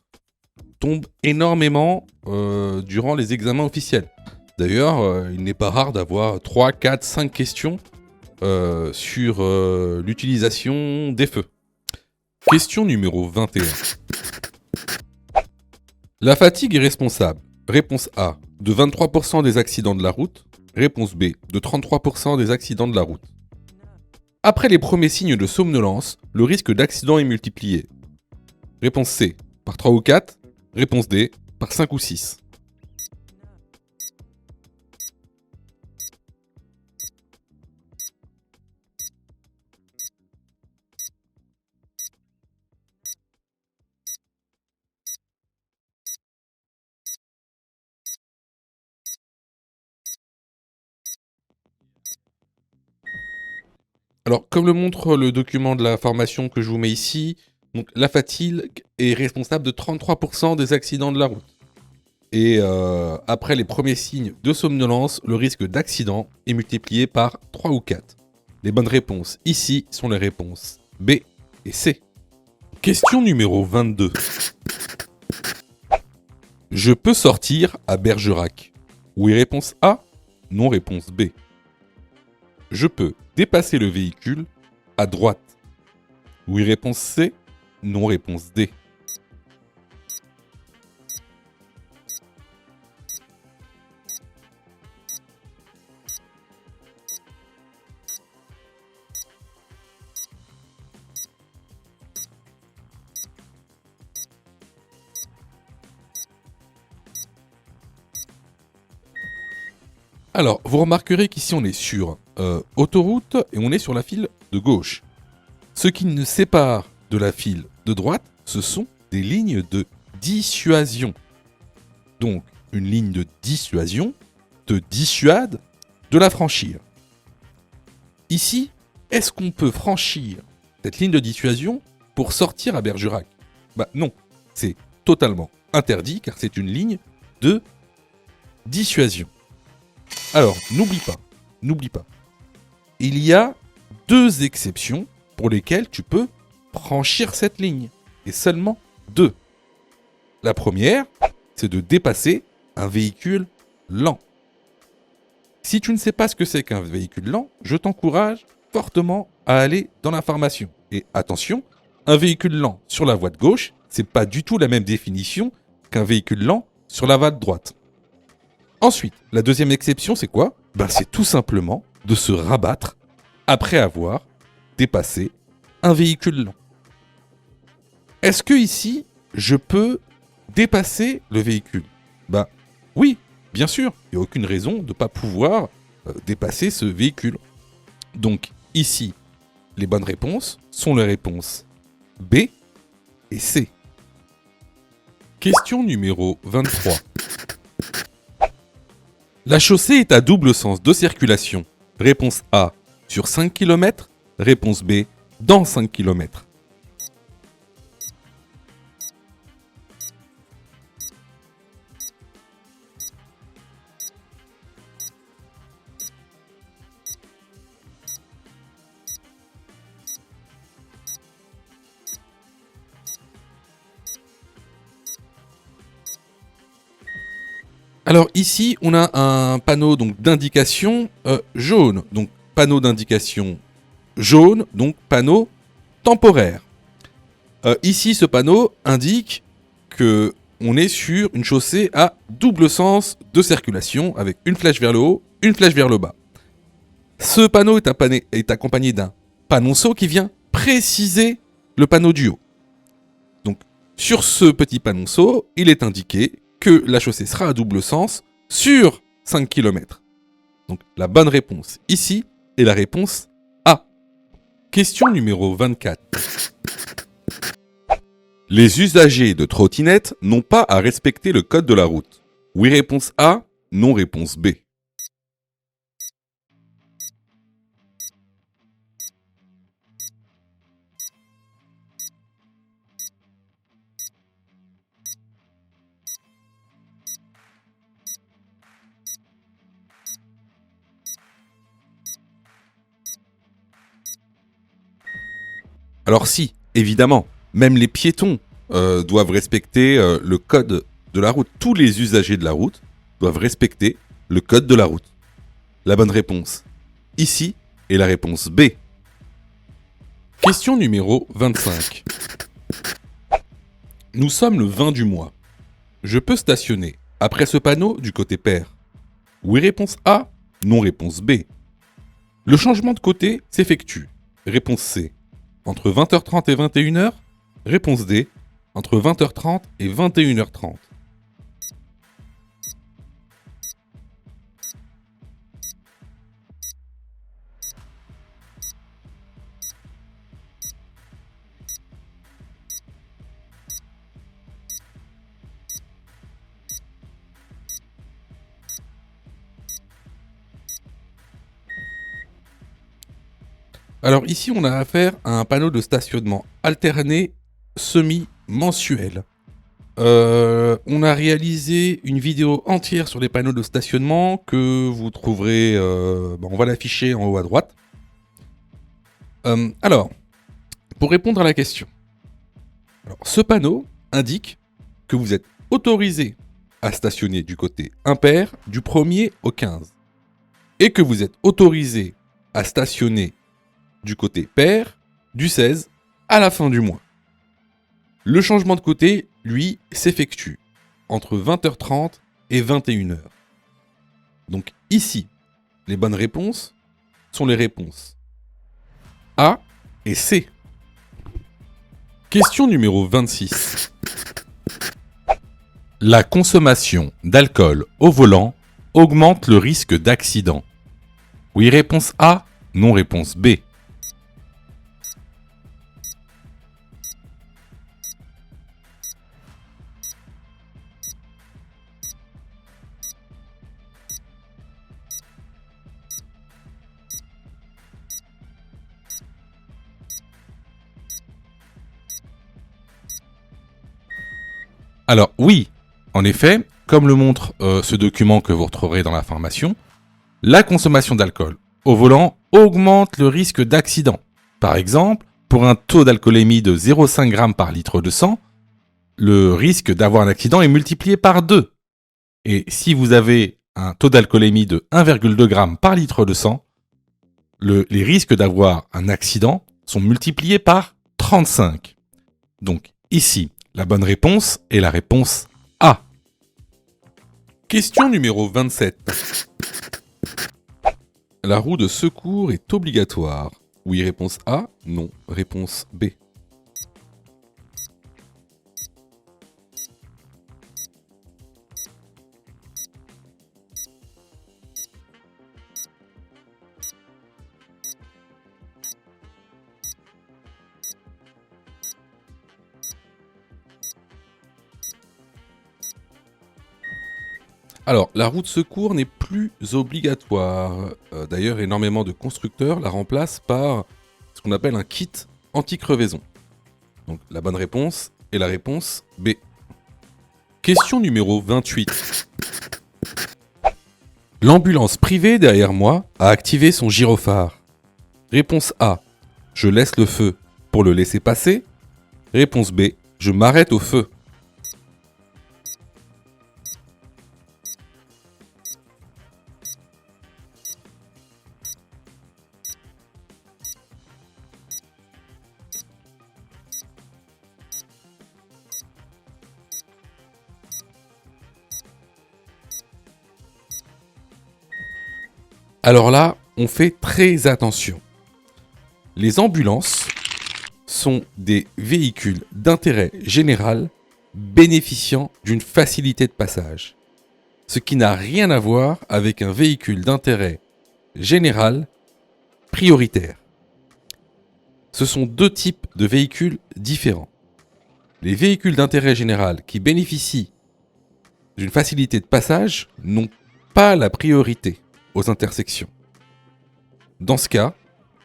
tombe énormément durant les examens officiels. D'ailleurs, il n'est pas rare d'avoir 3, 4, 5 questions sur l'utilisation des feux. Question numéro 21. La fatigue est responsable. Réponse A, de 23% des accidents de la route. Réponse B, de 33% des accidents de la route. Après les premiers signes de somnolence, le risque d'accident est multiplié. Réponse C, par 3 ou 4. Réponse D, par 5 ou 6. Alors, comme le montre le document de la formation que je vous mets ici, donc, la fatigue est responsable de 33% des accidents de la route. Et après les premiers signes de somnolence, le risque d'accident est multiplié par 3 ou 4. Les bonnes réponses ici sont les réponses B et C. Question numéro 22. Je peux sortir à Bergerac. Oui, réponse A. Non, réponse B. Je peux dépasser le véhicule à droite. Oui, réponse C. Non, réponse D. Alors, vous remarquerez qu'ici on est sur autoroute et on est sur la file de gauche. Ce qui nous sépare de la file de droite, ce sont des lignes de dissuasion. Donc, une ligne de dissuasion te dissuade de la franchir. Ici, est-ce qu'on peut franchir cette ligne de dissuasion pour sortir à Bergerac? Bah non, c'est totalement interdit car c'est une ligne de dissuasion. Alors, n'oublie pas. Il y a 2 exceptions pour lesquelles tu peux franchir cette ligne. Et seulement 2. La première, c'est de dépasser un véhicule lent. Si tu ne sais pas ce que c'est qu'un véhicule lent, je t'encourage fortement à aller dans l'information. Et attention, un véhicule lent sur la voie de gauche, c'est pas du tout la même définition qu'un véhicule lent sur la voie de droite. Ensuite, la deuxième exception, c'est quoi ? C'est tout simplement de se rabattre après avoir dépassé un véhicule lent. Est-ce que ici, je peux dépasser le véhicule ? Oui, bien sûr, il n'y a aucune raison de ne pas pouvoir dépasser ce véhicule. Donc ici, les bonnes réponses sont les réponses B et C. Question numéro 23. La chaussée est à double sens de circulation. Réponse A, sur 5 km. Réponse B, dans 5 km. Alors ici, on a un panneau donc d'indication jaune. Donc panneau d'indication jaune, donc panneau temporaire. Ici, ce panneau indique que on est sur une chaussée à double sens de circulation avec une flèche vers le haut, une flèche vers le bas. Ce panneau est accompagné d'un panonceau qui vient préciser le panneau du haut. Donc sur ce petit panonceau, il est indiqué que la chaussée sera à double sens sur 5 km. Donc la bonne réponse ici est la réponse A. Question numéro 24. Les usagers de trottinettes n'ont pas à respecter le code de la route. Oui, réponse A, non, réponse B. Alors si, évidemment, même les piétons doivent respecter le code de la route. Tous les usagers de la route doivent respecter le code de la route. La bonne réponse ici est la réponse B. Question numéro 25. Nous sommes le 20 du mois. Je peux stationner après ce panneau du côté pair. Oui, réponse A, non, réponse B. Le changement de côté s'effectue. Réponse C, entre 20h30 et 21h. Réponse D, entre 20h30 et 21h30. Alors ici, on a affaire à un panneau de stationnement alterné semi-mensuel. On a réalisé une vidéo entière sur les panneaux de stationnement que vous trouverez, on va l'afficher en haut à droite. Alors, pour répondre à la question, ce panneau indique que vous êtes autorisé à stationner du côté impair du 1er au 15 et que vous êtes autorisé à stationner du côté pair du 16 à la fin du mois. Le changement de côté, lui, s'effectue entre 20h30 et 21h. Donc ici, les bonnes réponses sont les réponses A et C. Question numéro 26. La consommation d'alcool au volant augmente le risque d'accident. Oui, réponse A, non, réponse B. Alors oui, en effet, comme le montre ce document que vous retrouverez dans la formation, la consommation d'alcool au volant augmente le risque d'accident. Par exemple, pour un taux d'alcoolémie de 0,5 g par litre de sang, le risque d'avoir un accident est multiplié par 2. Et si vous avez un taux d'alcoolémie de 1,2 g par litre de sang, les risques d'avoir un accident sont multipliés par 35. Donc ici, la bonne réponse est la réponse A. Question numéro 27. La roue de secours est obligatoire. Oui, réponse A. Non, réponse B. Alors, la roue de secours n'est plus obligatoire. D'ailleurs, énormément de constructeurs la remplacent par ce qu'on appelle un kit anti-crevaison. Donc, la bonne réponse est la réponse B. Question numéro 28. L'ambulance privée derrière moi a activé son gyrophare. Réponse A. Je laisse le feu pour le laisser passer. Réponse B. Je m'arrête au feu. Alors là, on fait très attention. Les ambulances sont des véhicules d'intérêt général bénéficiant d'une facilité de passage. Ce qui n'a rien à voir avec un véhicule d'intérêt général prioritaire. Ce sont deux types de véhicules différents. Les véhicules d'intérêt général qui bénéficient d'une facilité de passage n'ont pas la priorité aux intersections. Dans ce cas,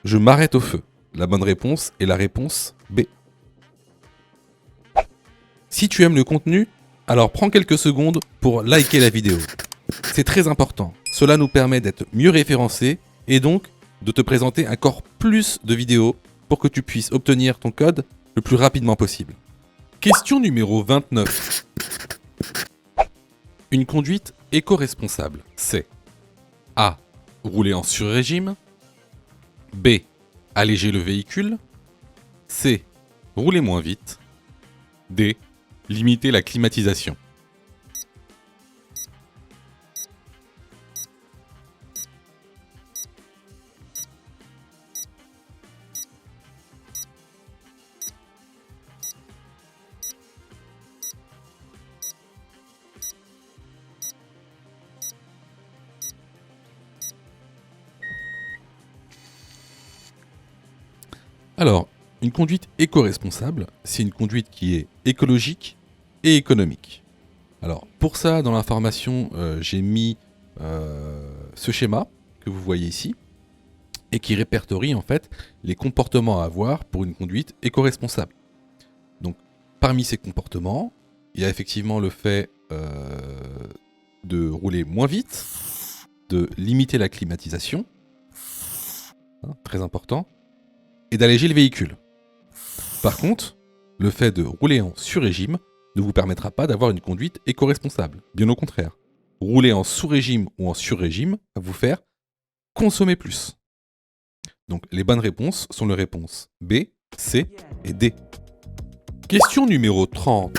je m'arrête au feu. La bonne réponse est la réponse B. Si tu aimes le contenu, alors prends quelques secondes pour liker la vidéo. C'est très important. Cela nous permet d'être mieux référencés et donc de te présenter encore plus de vidéos pour que tu puisses obtenir ton code le plus rapidement possible. Question numéro 29. Une conduite éco-responsable, c'est A. Rouler en sur-régime. B. Alléger le véhicule. C. Rouler moins vite. D. Limiter la climatisation. Alors, une conduite éco-responsable, c'est une conduite qui est écologique et économique. Alors, pour ça, dans l'information, j'ai mis ce schéma que vous voyez ici et qui répertorie en fait les comportements à avoir pour une conduite éco-responsable. Donc, parmi ces comportements, il y a effectivement le fait de rouler moins vite, de limiter la climatisation, très important, et d'alléger le véhicule. Par contre, le fait de rouler en sur-régime ne vous permettra pas d'avoir une conduite éco-responsable. Bien au contraire. Rouler en sous-régime ou en sur-régime va vous faire consommer plus. Donc les bonnes réponses sont les réponses B, C et D. Question numéro 30.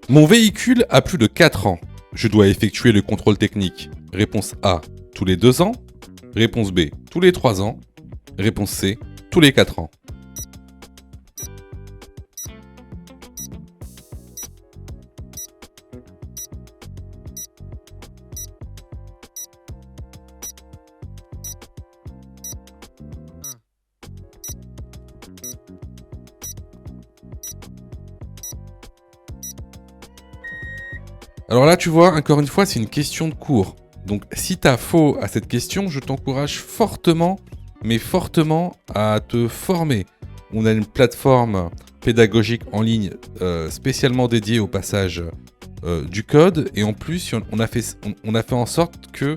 Mon véhicule a plus de 4 ans. Je dois effectuer le contrôle technique. Réponse A, tous les 2 ans. Réponse B, tous les 3 ans. Réponse C, tous les 4 ans. Alors là, tu vois, encore une fois, c'est une question de cours. Donc si tu as faux à cette question, je t'encourage fortement, mais fortement, à te former. On a une plateforme pédagogique en ligne spécialement dédiée au passage du code. Et en plus, on a fait en sorte que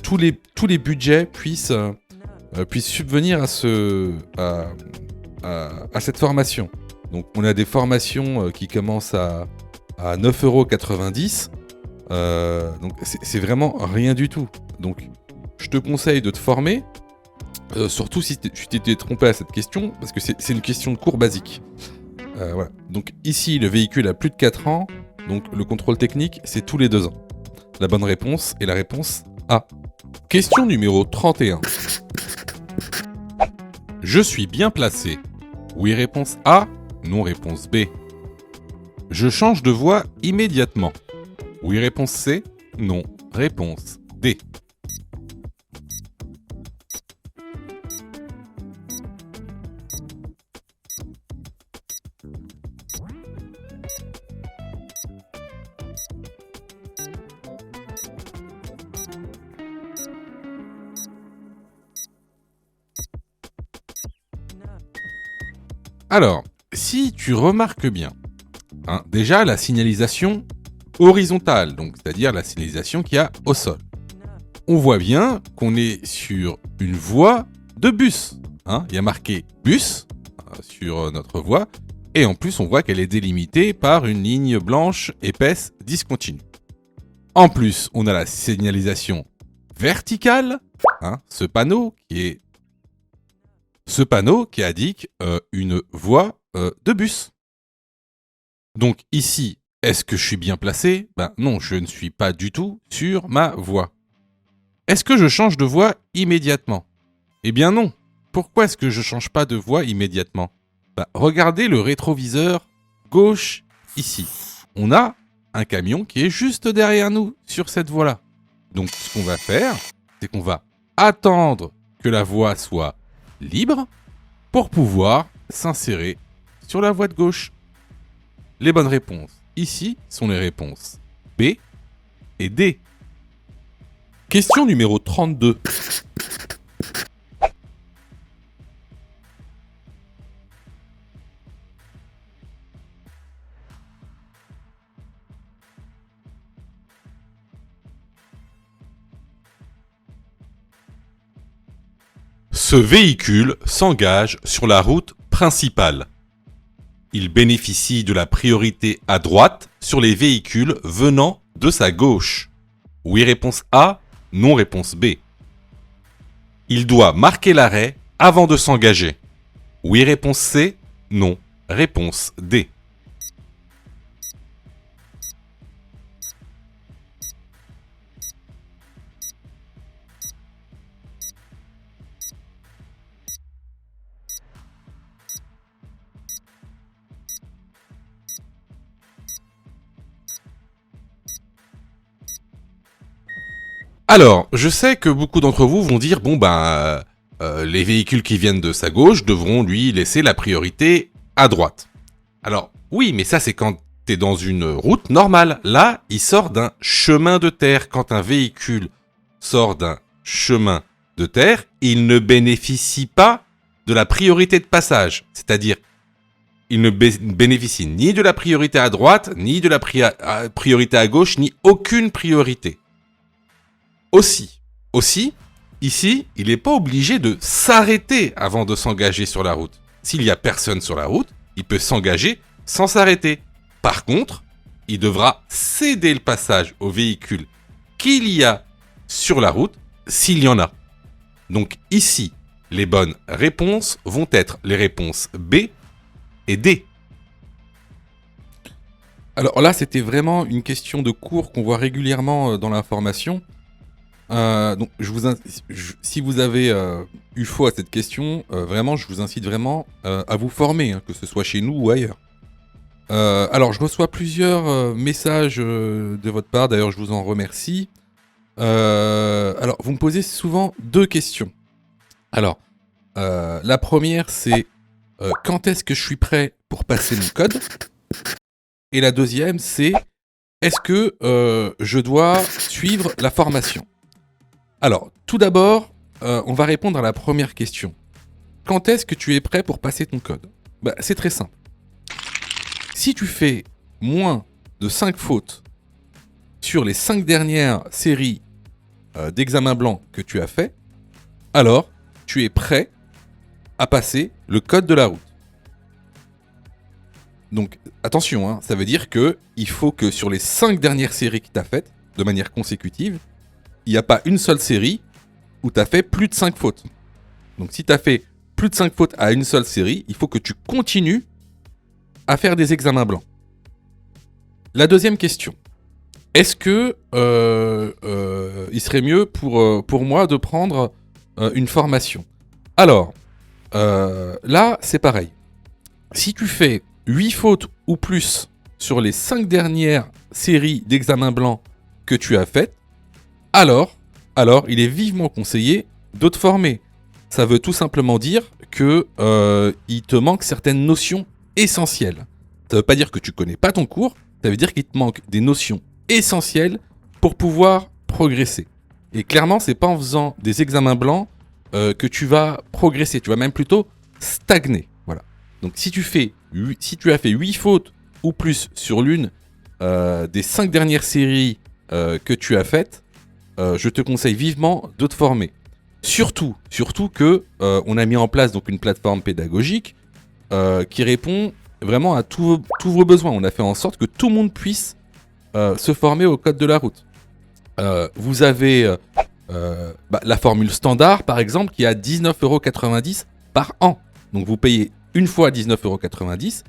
tous les budgets puissent subvenir à cette formation. Donc on a des formations qui commencent à 9,90 € Donc c'est vraiment rien du tout. Donc je te conseille de te former, surtout si tu t'étais trompé à cette question, parce que c'est une question de cours basique. Voilà. Donc ici, le véhicule a plus de 4 ans, donc le contrôle technique, c'est tous les 2 ans. La bonne réponse est la réponse A. Question numéro 31. Je suis bien placé. Oui, réponse A. Non, réponse B. Je change de voie immédiatement. Oui, réponse C. Non, réponse D. Alors, si tu remarques bien, déjà la signalisation horizontale, donc c'est-à-dire la signalisation qu'il y a au sol. On voit bien qu'on est sur une voie de bus. Il y a marqué bus sur notre voie, et en plus on voit qu'elle est délimitée par une ligne blanche épaisse discontinue. En plus, on a la signalisation verticale, ce panneau qui indique une voie de bus. Donc ici, est-ce que je suis bien placé ? Ben non, je ne suis pas du tout sur ma voie. Est-ce que je change de voie immédiatement ? Eh bien non. Pourquoi est-ce que je ne change pas de voie immédiatement ? Regardez le rétroviseur gauche ici. On a un camion qui est juste derrière nous sur cette voie-là. Donc ce qu'on va faire, c'est qu'on va attendre que la voie soit libre pour pouvoir s'insérer sur la voie de gauche. Les bonnes réponses ici sont les réponses B et D. Question numéro 32. Ce véhicule s'engage sur la route principale. Il bénéficie de la priorité à droite sur les véhicules venant de sa gauche. Oui, réponse A, non, réponse B. Il doit marquer l'arrêt avant de s'engager. Oui, réponse C, non, réponse D. Alors, je sais que beaucoup d'entre vous vont dire, les véhicules qui viennent de sa gauche devront lui laisser la priorité à droite. Alors, oui, mais ça c'est quand t'es dans une route normale. Là, il sort d'un chemin de terre. Quand un véhicule sort d'un chemin de terre, il ne bénéficie pas de la priorité de passage. C'est-à-dire, il ne bénéficie ni de la priorité à droite, ni de la priorité à gauche, ni aucune priorité. Aussi, ici, il n'est pas obligé de s'arrêter avant de s'engager sur la route. S'il n'y a personne sur la route, il peut s'engager sans s'arrêter. Par contre, il devra céder le passage aux véhicules qu'il y a sur la route, s'il y en a. Donc ici, les bonnes réponses vont être les réponses B et D. Alors là, c'était vraiment une question de cours qu'on voit régulièrement dans l'information. Donc, si vous avez eu faux à cette question, vraiment, je vous incite vraiment à vous former, que ce soit chez nous ou ailleurs. Alors, je reçois plusieurs messages de votre part, d'ailleurs, je vous en remercie. Alors, vous me posez souvent 2 questions. Alors, la première, c'est quand est-ce que je suis prêt pour passer mon code ? Et la deuxième, c'est est-ce que je dois suivre la formation ? Alors, tout d'abord, on va répondre à la première question. Quand est-ce que tu es prêt pour passer ton code ? C'est très simple. Si tu fais moins de 5 fautes sur les 5 dernières séries d'examens blancs que tu as fait, alors tu es prêt à passer le code de la route. Donc, attention, ça veut dire qu'il faut que sur les 5 dernières séries que tu as faites, de manière consécutive, il n'y a pas une seule série où tu as fait plus de 5 fautes. Donc si tu as fait plus de 5 fautes à une seule série, il faut que tu continues à faire des examens blancs. La deuxième question. Est-ce que il serait mieux pour moi de prendre une formation ? Alors, là, c'est pareil. Si tu fais 8 fautes ou plus sur les 5 dernières séries d'examens blancs que tu as faites, alors il est vivement conseillé de te former. Ça veut tout simplement dire que il te manque certaines notions essentielles. Ça veut pas dire que tu connais pas ton cours, ça veut dire qu'il te manque des notions essentielles pour pouvoir progresser. Et clairement, c'est pas en faisant des examens blancs que tu vas progresser, tu vas même plutôt stagner. Voilà. Donc si tu as fait 8 fautes ou plus sur l'une des 5 dernières séries que tu as faites, je te conseille vivement de te former. Surtout que on a mis en place donc une plateforme pédagogique qui répond vraiment à tous vos besoins. On a fait en sorte que tout le monde puisse se former au code de la route. Vous avez la formule standard, par exemple, qui est à 19,90 € par an. Donc vous payez une fois 19,90 €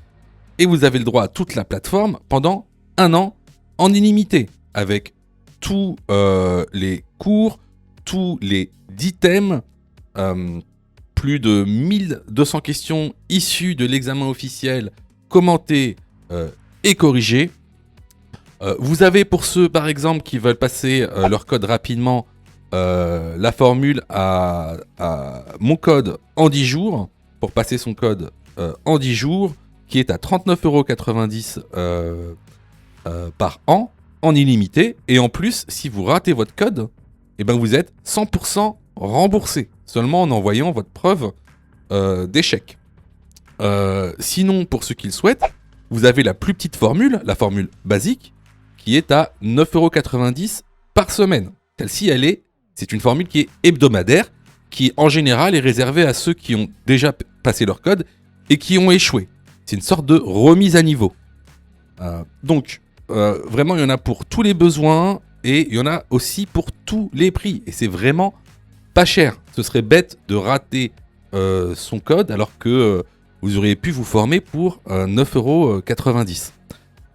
et vous avez le droit à toute la plateforme pendant 1 an en illimité, avec tous les cours, tous les 10 thèmes, plus de 1200 questions issues de l'examen officiel, commentées et corrigées. Vous avez pour ceux par exemple qui veulent passer leur code rapidement, la formule à mon code en 10 jours, pour passer son code en 10 jours, qui est à 39,90 € par an, en illimité. Et en plus, si vous ratez votre code, eh ben vous êtes 100% remboursé, seulement en envoyant votre preuve d'échec. Sinon, pour ceux qui le souhaitent, vous avez la plus petite formule, la formule basique, qui est à 9,90 € par semaine. Celle-ci, c'est une formule qui est hebdomadaire, qui en général est réservée à ceux qui ont déjà passé leur code et qui ont échoué. C'est une sorte de remise à niveau. Donc, vraiment, il y en a pour tous les besoins et il y en a aussi pour tous les prix. Et c'est vraiment pas cher. Ce serait bête de rater son code alors que vous auriez pu vous former pour 9,90 €.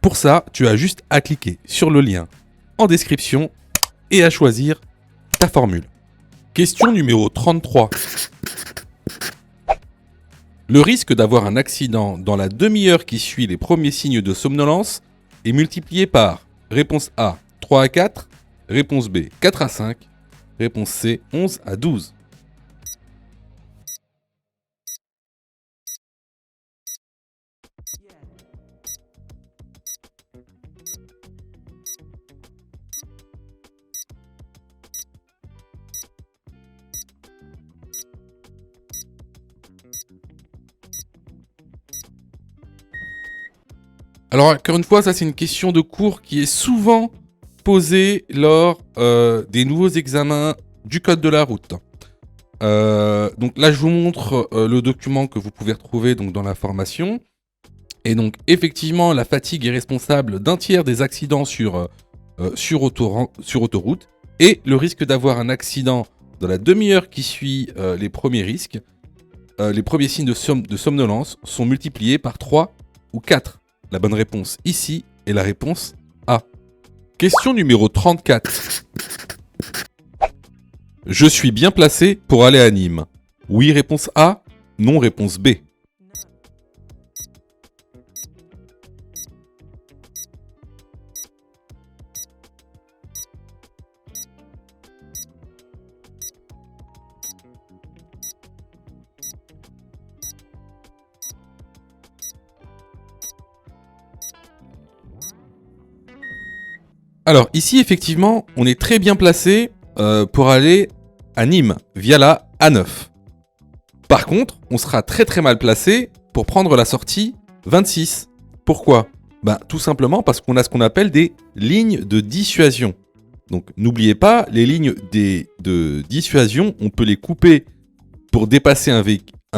Pour ça, tu as juste à cliquer sur le lien en description et à choisir ta formule. Question numéro 33. Le risque d'avoir un accident dans la demi-heure qui suit les premiers signes de somnolence est multiplié par réponse A 3 à 4, réponse B 4 à 5, réponse C 11 à 12. Alors encore une fois, ça c'est une question de cours qui est souvent posée lors des nouveaux examens du code de la route. Donc là je vous montre le document que vous pouvez retrouver donc, dans la formation. Et donc effectivement la fatigue est responsable d'un tiers des accidents sur autoroute. Et le risque d'avoir un accident dans la demi-heure qui suit les premiers risques, les premiers signes de somnolence sont multipliés par 3 ou 4. La bonne réponse ici est la réponse A. Question numéro 34. Je suis bien placé pour aller à Nîmes. Oui, réponse A. Non, réponse B. Alors ici effectivement on est très bien placé pour aller à Nîmes via la A9. Par contre on sera très très mal placé pour prendre la sortie 26. Pourquoi ? Tout simplement parce qu'on a ce qu'on appelle des lignes de dissuasion. Donc n'oubliez pas, les lignes de dissuasion, on peut les couper pour dépasser un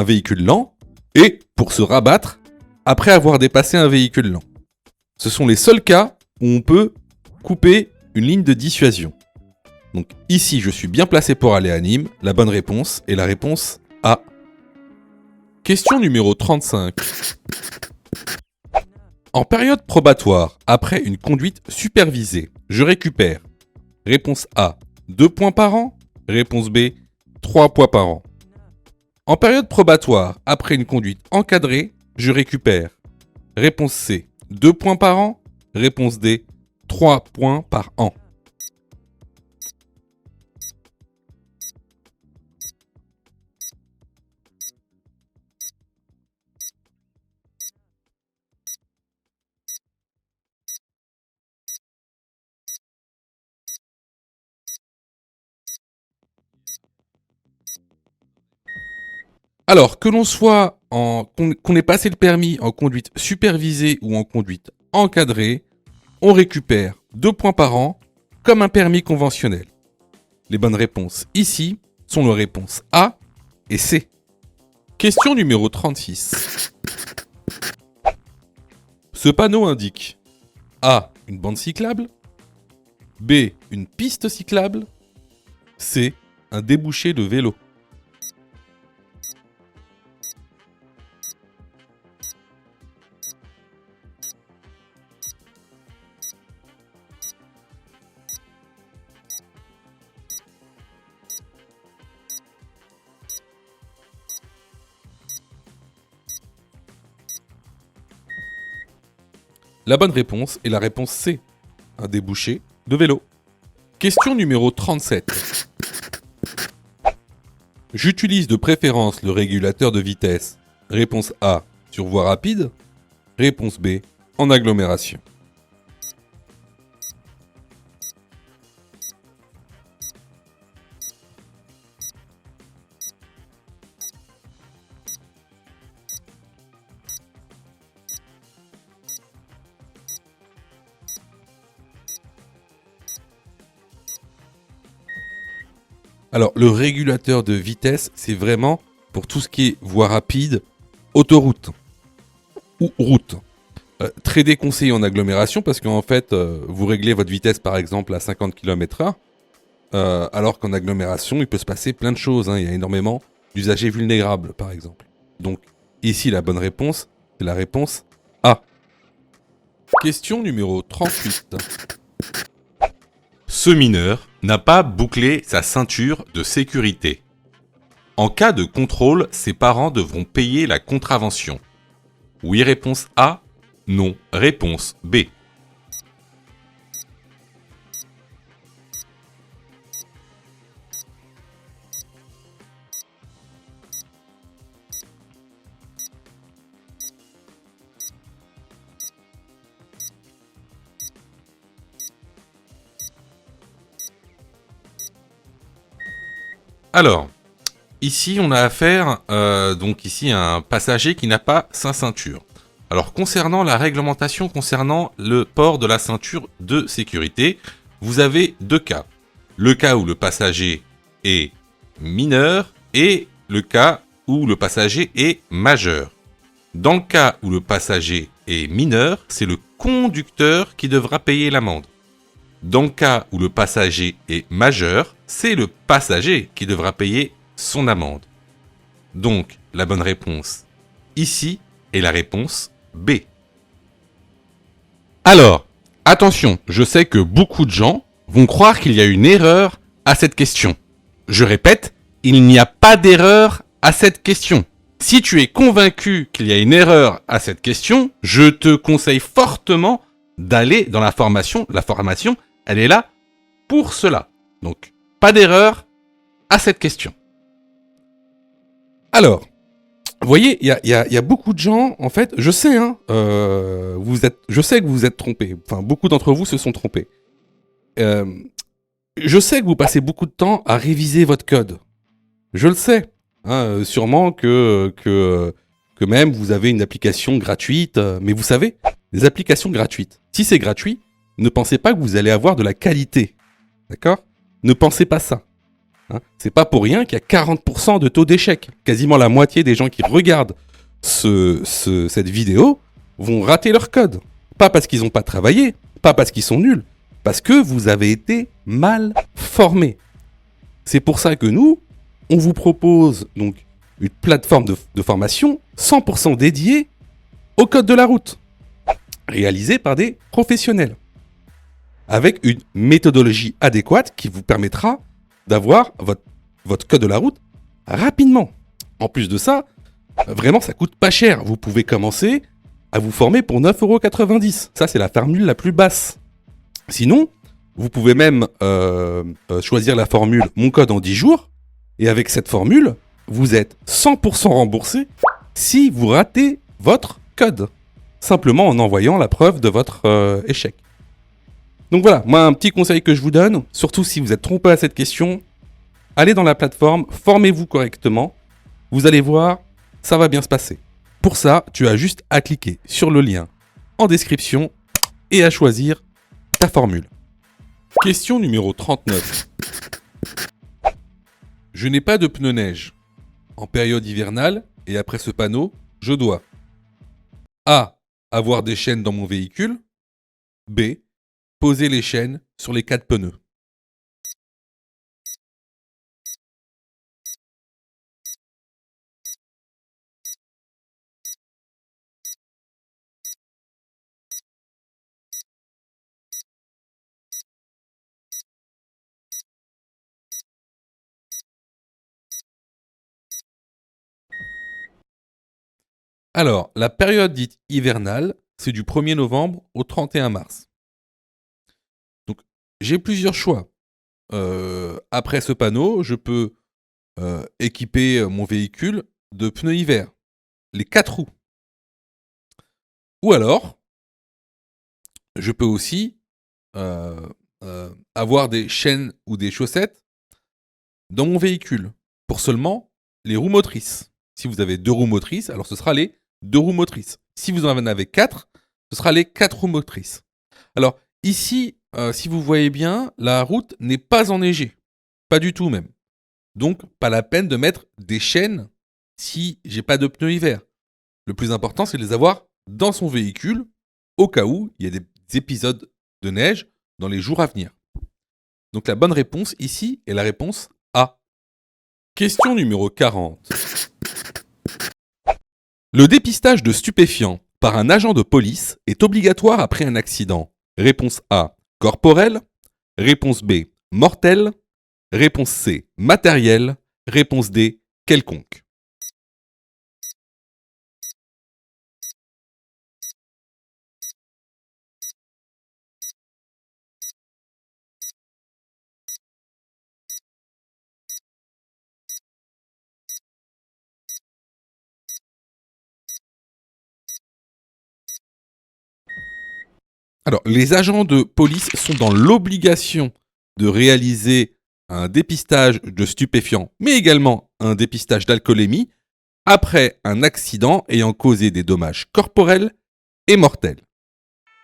véhicule lent et pour se rabattre après avoir dépassé un véhicule lent. Ce sont les seuls cas où on peut couper une ligne de dissuasion. Donc ici, je suis bien placé pour aller à Nîmes. La bonne réponse est la réponse A. Question numéro 35. En période probatoire, après une conduite supervisée, je récupère. Réponse A, 2 points par an. Réponse B, 3 points par an. En période probatoire, après une conduite encadrée, je récupère. Réponse C, 2 points par an. Réponse D, 3 points par an. Alors, que l'on soit qu'on ait passé le permis en conduite supervisée ou en conduite encadrée, on récupère 2 points par an comme un permis conventionnel. Les bonnes réponses ici sont les réponses A et C. Question numéro 36. Ce panneau indique A, une bande cyclable, B, une piste cyclable, C, un débouché de vélo. La bonne réponse est la réponse C, un débouché de vélo. Question numéro 37. J'utilise de préférence le régulateur de vitesse. Réponse A, sur voie rapide. Réponse B, en agglomération. Alors, le régulateur de vitesse, c'est vraiment pour tout ce qui est voie rapide, autoroute ou route. Très déconseillé en agglomération parce qu'en fait, vous réglez votre vitesse par exemple à 50 km/h, alors qu'en agglomération, il peut se passer plein de choses. Il y a énormément d'usagers vulnérables par exemple. Donc, ici, la bonne réponse, c'est la réponse A. Question numéro 38. Ce mineur n'a pas bouclé sa ceinture de sécurité. En cas de contrôle, ses parents devront payer la contravention. Oui, réponse A. Non, réponse B. Alors, ici on a affaire donc ici à un passager qui n'a pas sa ceinture. Alors concernant la réglementation concernant le port de la ceinture de sécurité, vous avez deux cas. Le cas où le passager est mineur et le cas où le passager est majeur. Dans le cas où le passager est mineur, c'est le conducteur qui devra payer l'amende. Dans le cas où le passager est majeur, c'est le passager qui devra payer son amende. Donc, la bonne réponse ici est la réponse B. Alors, attention, je sais que beaucoup de gens vont croire qu'il y a une erreur à cette question. Je répète, il n'y a pas d'erreur à cette question. Si tu es convaincu qu'il y a une erreur à cette question, je te conseille fortement d'aller dans la formation. La formation, elle est là pour cela. Donc, pas d'erreur à cette question. Alors, vous voyez, il y a beaucoup de gens, en fait, je sais, je sais que vous êtes trompés. Enfin, beaucoup d'entre vous se sont trompés. Je sais que vous passez beaucoup de temps à réviser votre code. Je le sais. Sûrement que même vous avez une application gratuite. Mais vous savez, les applications gratuites, si c'est gratuit, ne pensez pas que vous allez avoir de la qualité. D'accord ? Ne pensez pas ça. C'est pas pour rien qu'il y a 40% de taux d'échec. Quasiment la moitié des gens qui regardent cette vidéo vont rater leur code. Pas parce qu'ils n'ont pas travaillé, pas parce qu'ils sont nuls, Parce que vous avez été mal formé. C'est pour ça que nous, on vous propose donc une plateforme de formation 100% dédiée au code de la route, réalisée par des professionnels, avec une méthodologie adéquate qui vous permettra d'avoir votre code de la route rapidement. En plus de ça, vraiment ça coûte pas cher. Vous pouvez commencer à vous former pour 9,90 €. Ça c'est la formule la plus basse. Sinon, vous pouvez même choisir la formule Mon code en 10 jours. Et avec cette formule, vous êtes 100% remboursé si vous ratez votre code. Simplement en envoyant la preuve de votre échec. Donc voilà, moi un petit conseil que je vous donne, surtout si vous êtes trompé à cette question, allez dans la plateforme, formez-vous correctement. Vous allez voir, ça va bien se passer. Pour ça, tu as juste à cliquer sur le lien en description et à choisir ta formule. Question numéro 39. Je n'ai pas de pneus neige. En période hivernale et après ce panneau, je dois A. Avoir des chaînes dans mon véhicule. B. Poser les chaînes sur les 4 pneus. Alors, la période dite hivernale, c'est du 1er novembre au 31 mars. Donc, j'ai plusieurs choix. Après ce panneau, je peux équiper mon véhicule de pneus hiver, les 4 roues. Ou alors, je peux aussi avoir des chaînes ou des chaussettes dans mon véhicule pour seulement les roues motrices. Si vous avez 2 roues motrices, alors ce sera les 2 roues motrices. Si vous en avez 4, ce sera les 4 roues motrices. Alors ici, si vous voyez bien, la route n'est pas enneigée. Pas du tout même. Donc pas la peine de mettre des chaînes si j'ai pas de pneus hiver. Le plus important, c'est de les avoir dans son véhicule au cas où il y a des épisodes de neige dans les jours à venir. Donc la bonne réponse ici est la réponse A. Question numéro 40. Le dépistage de stupéfiants par un agent de police est obligatoire après un accident. Réponse A, corporel. Réponse B, mortel. Réponse C, matériel. Réponse D, quelconque. Alors, les agents de police sont dans l'obligation de réaliser un dépistage de stupéfiants, mais également un dépistage d'alcoolémie après un accident ayant causé des dommages corporels et mortels.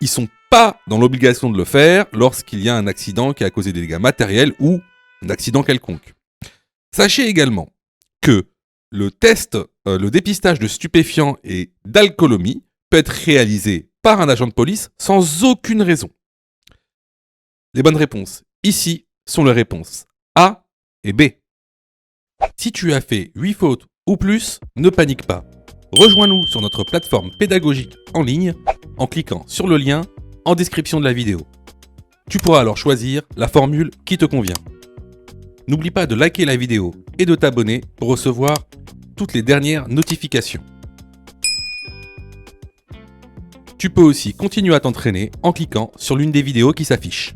Ils ne sont pas dans l'obligation de le faire lorsqu'il y a un accident qui a causé des dégâts matériels ou un accident quelconque. Sachez également que le dépistage de stupéfiants et d'alcoolémie peut être réalisé par un agent de police sans aucune raison. Les bonnes réponses ici sont les réponses A et B. Si tu as fait 8 fautes ou plus, ne panique pas. Rejoins-nous sur notre plateforme pédagogique en ligne en cliquant sur le lien en description de la vidéo. Tu pourras alors choisir la formule qui te convient. N'oublie pas de liker la vidéo et de t'abonner pour recevoir toutes les dernières notifications. Tu peux aussi continuer à t'entraîner en cliquant sur l'une des vidéos qui s'affichent.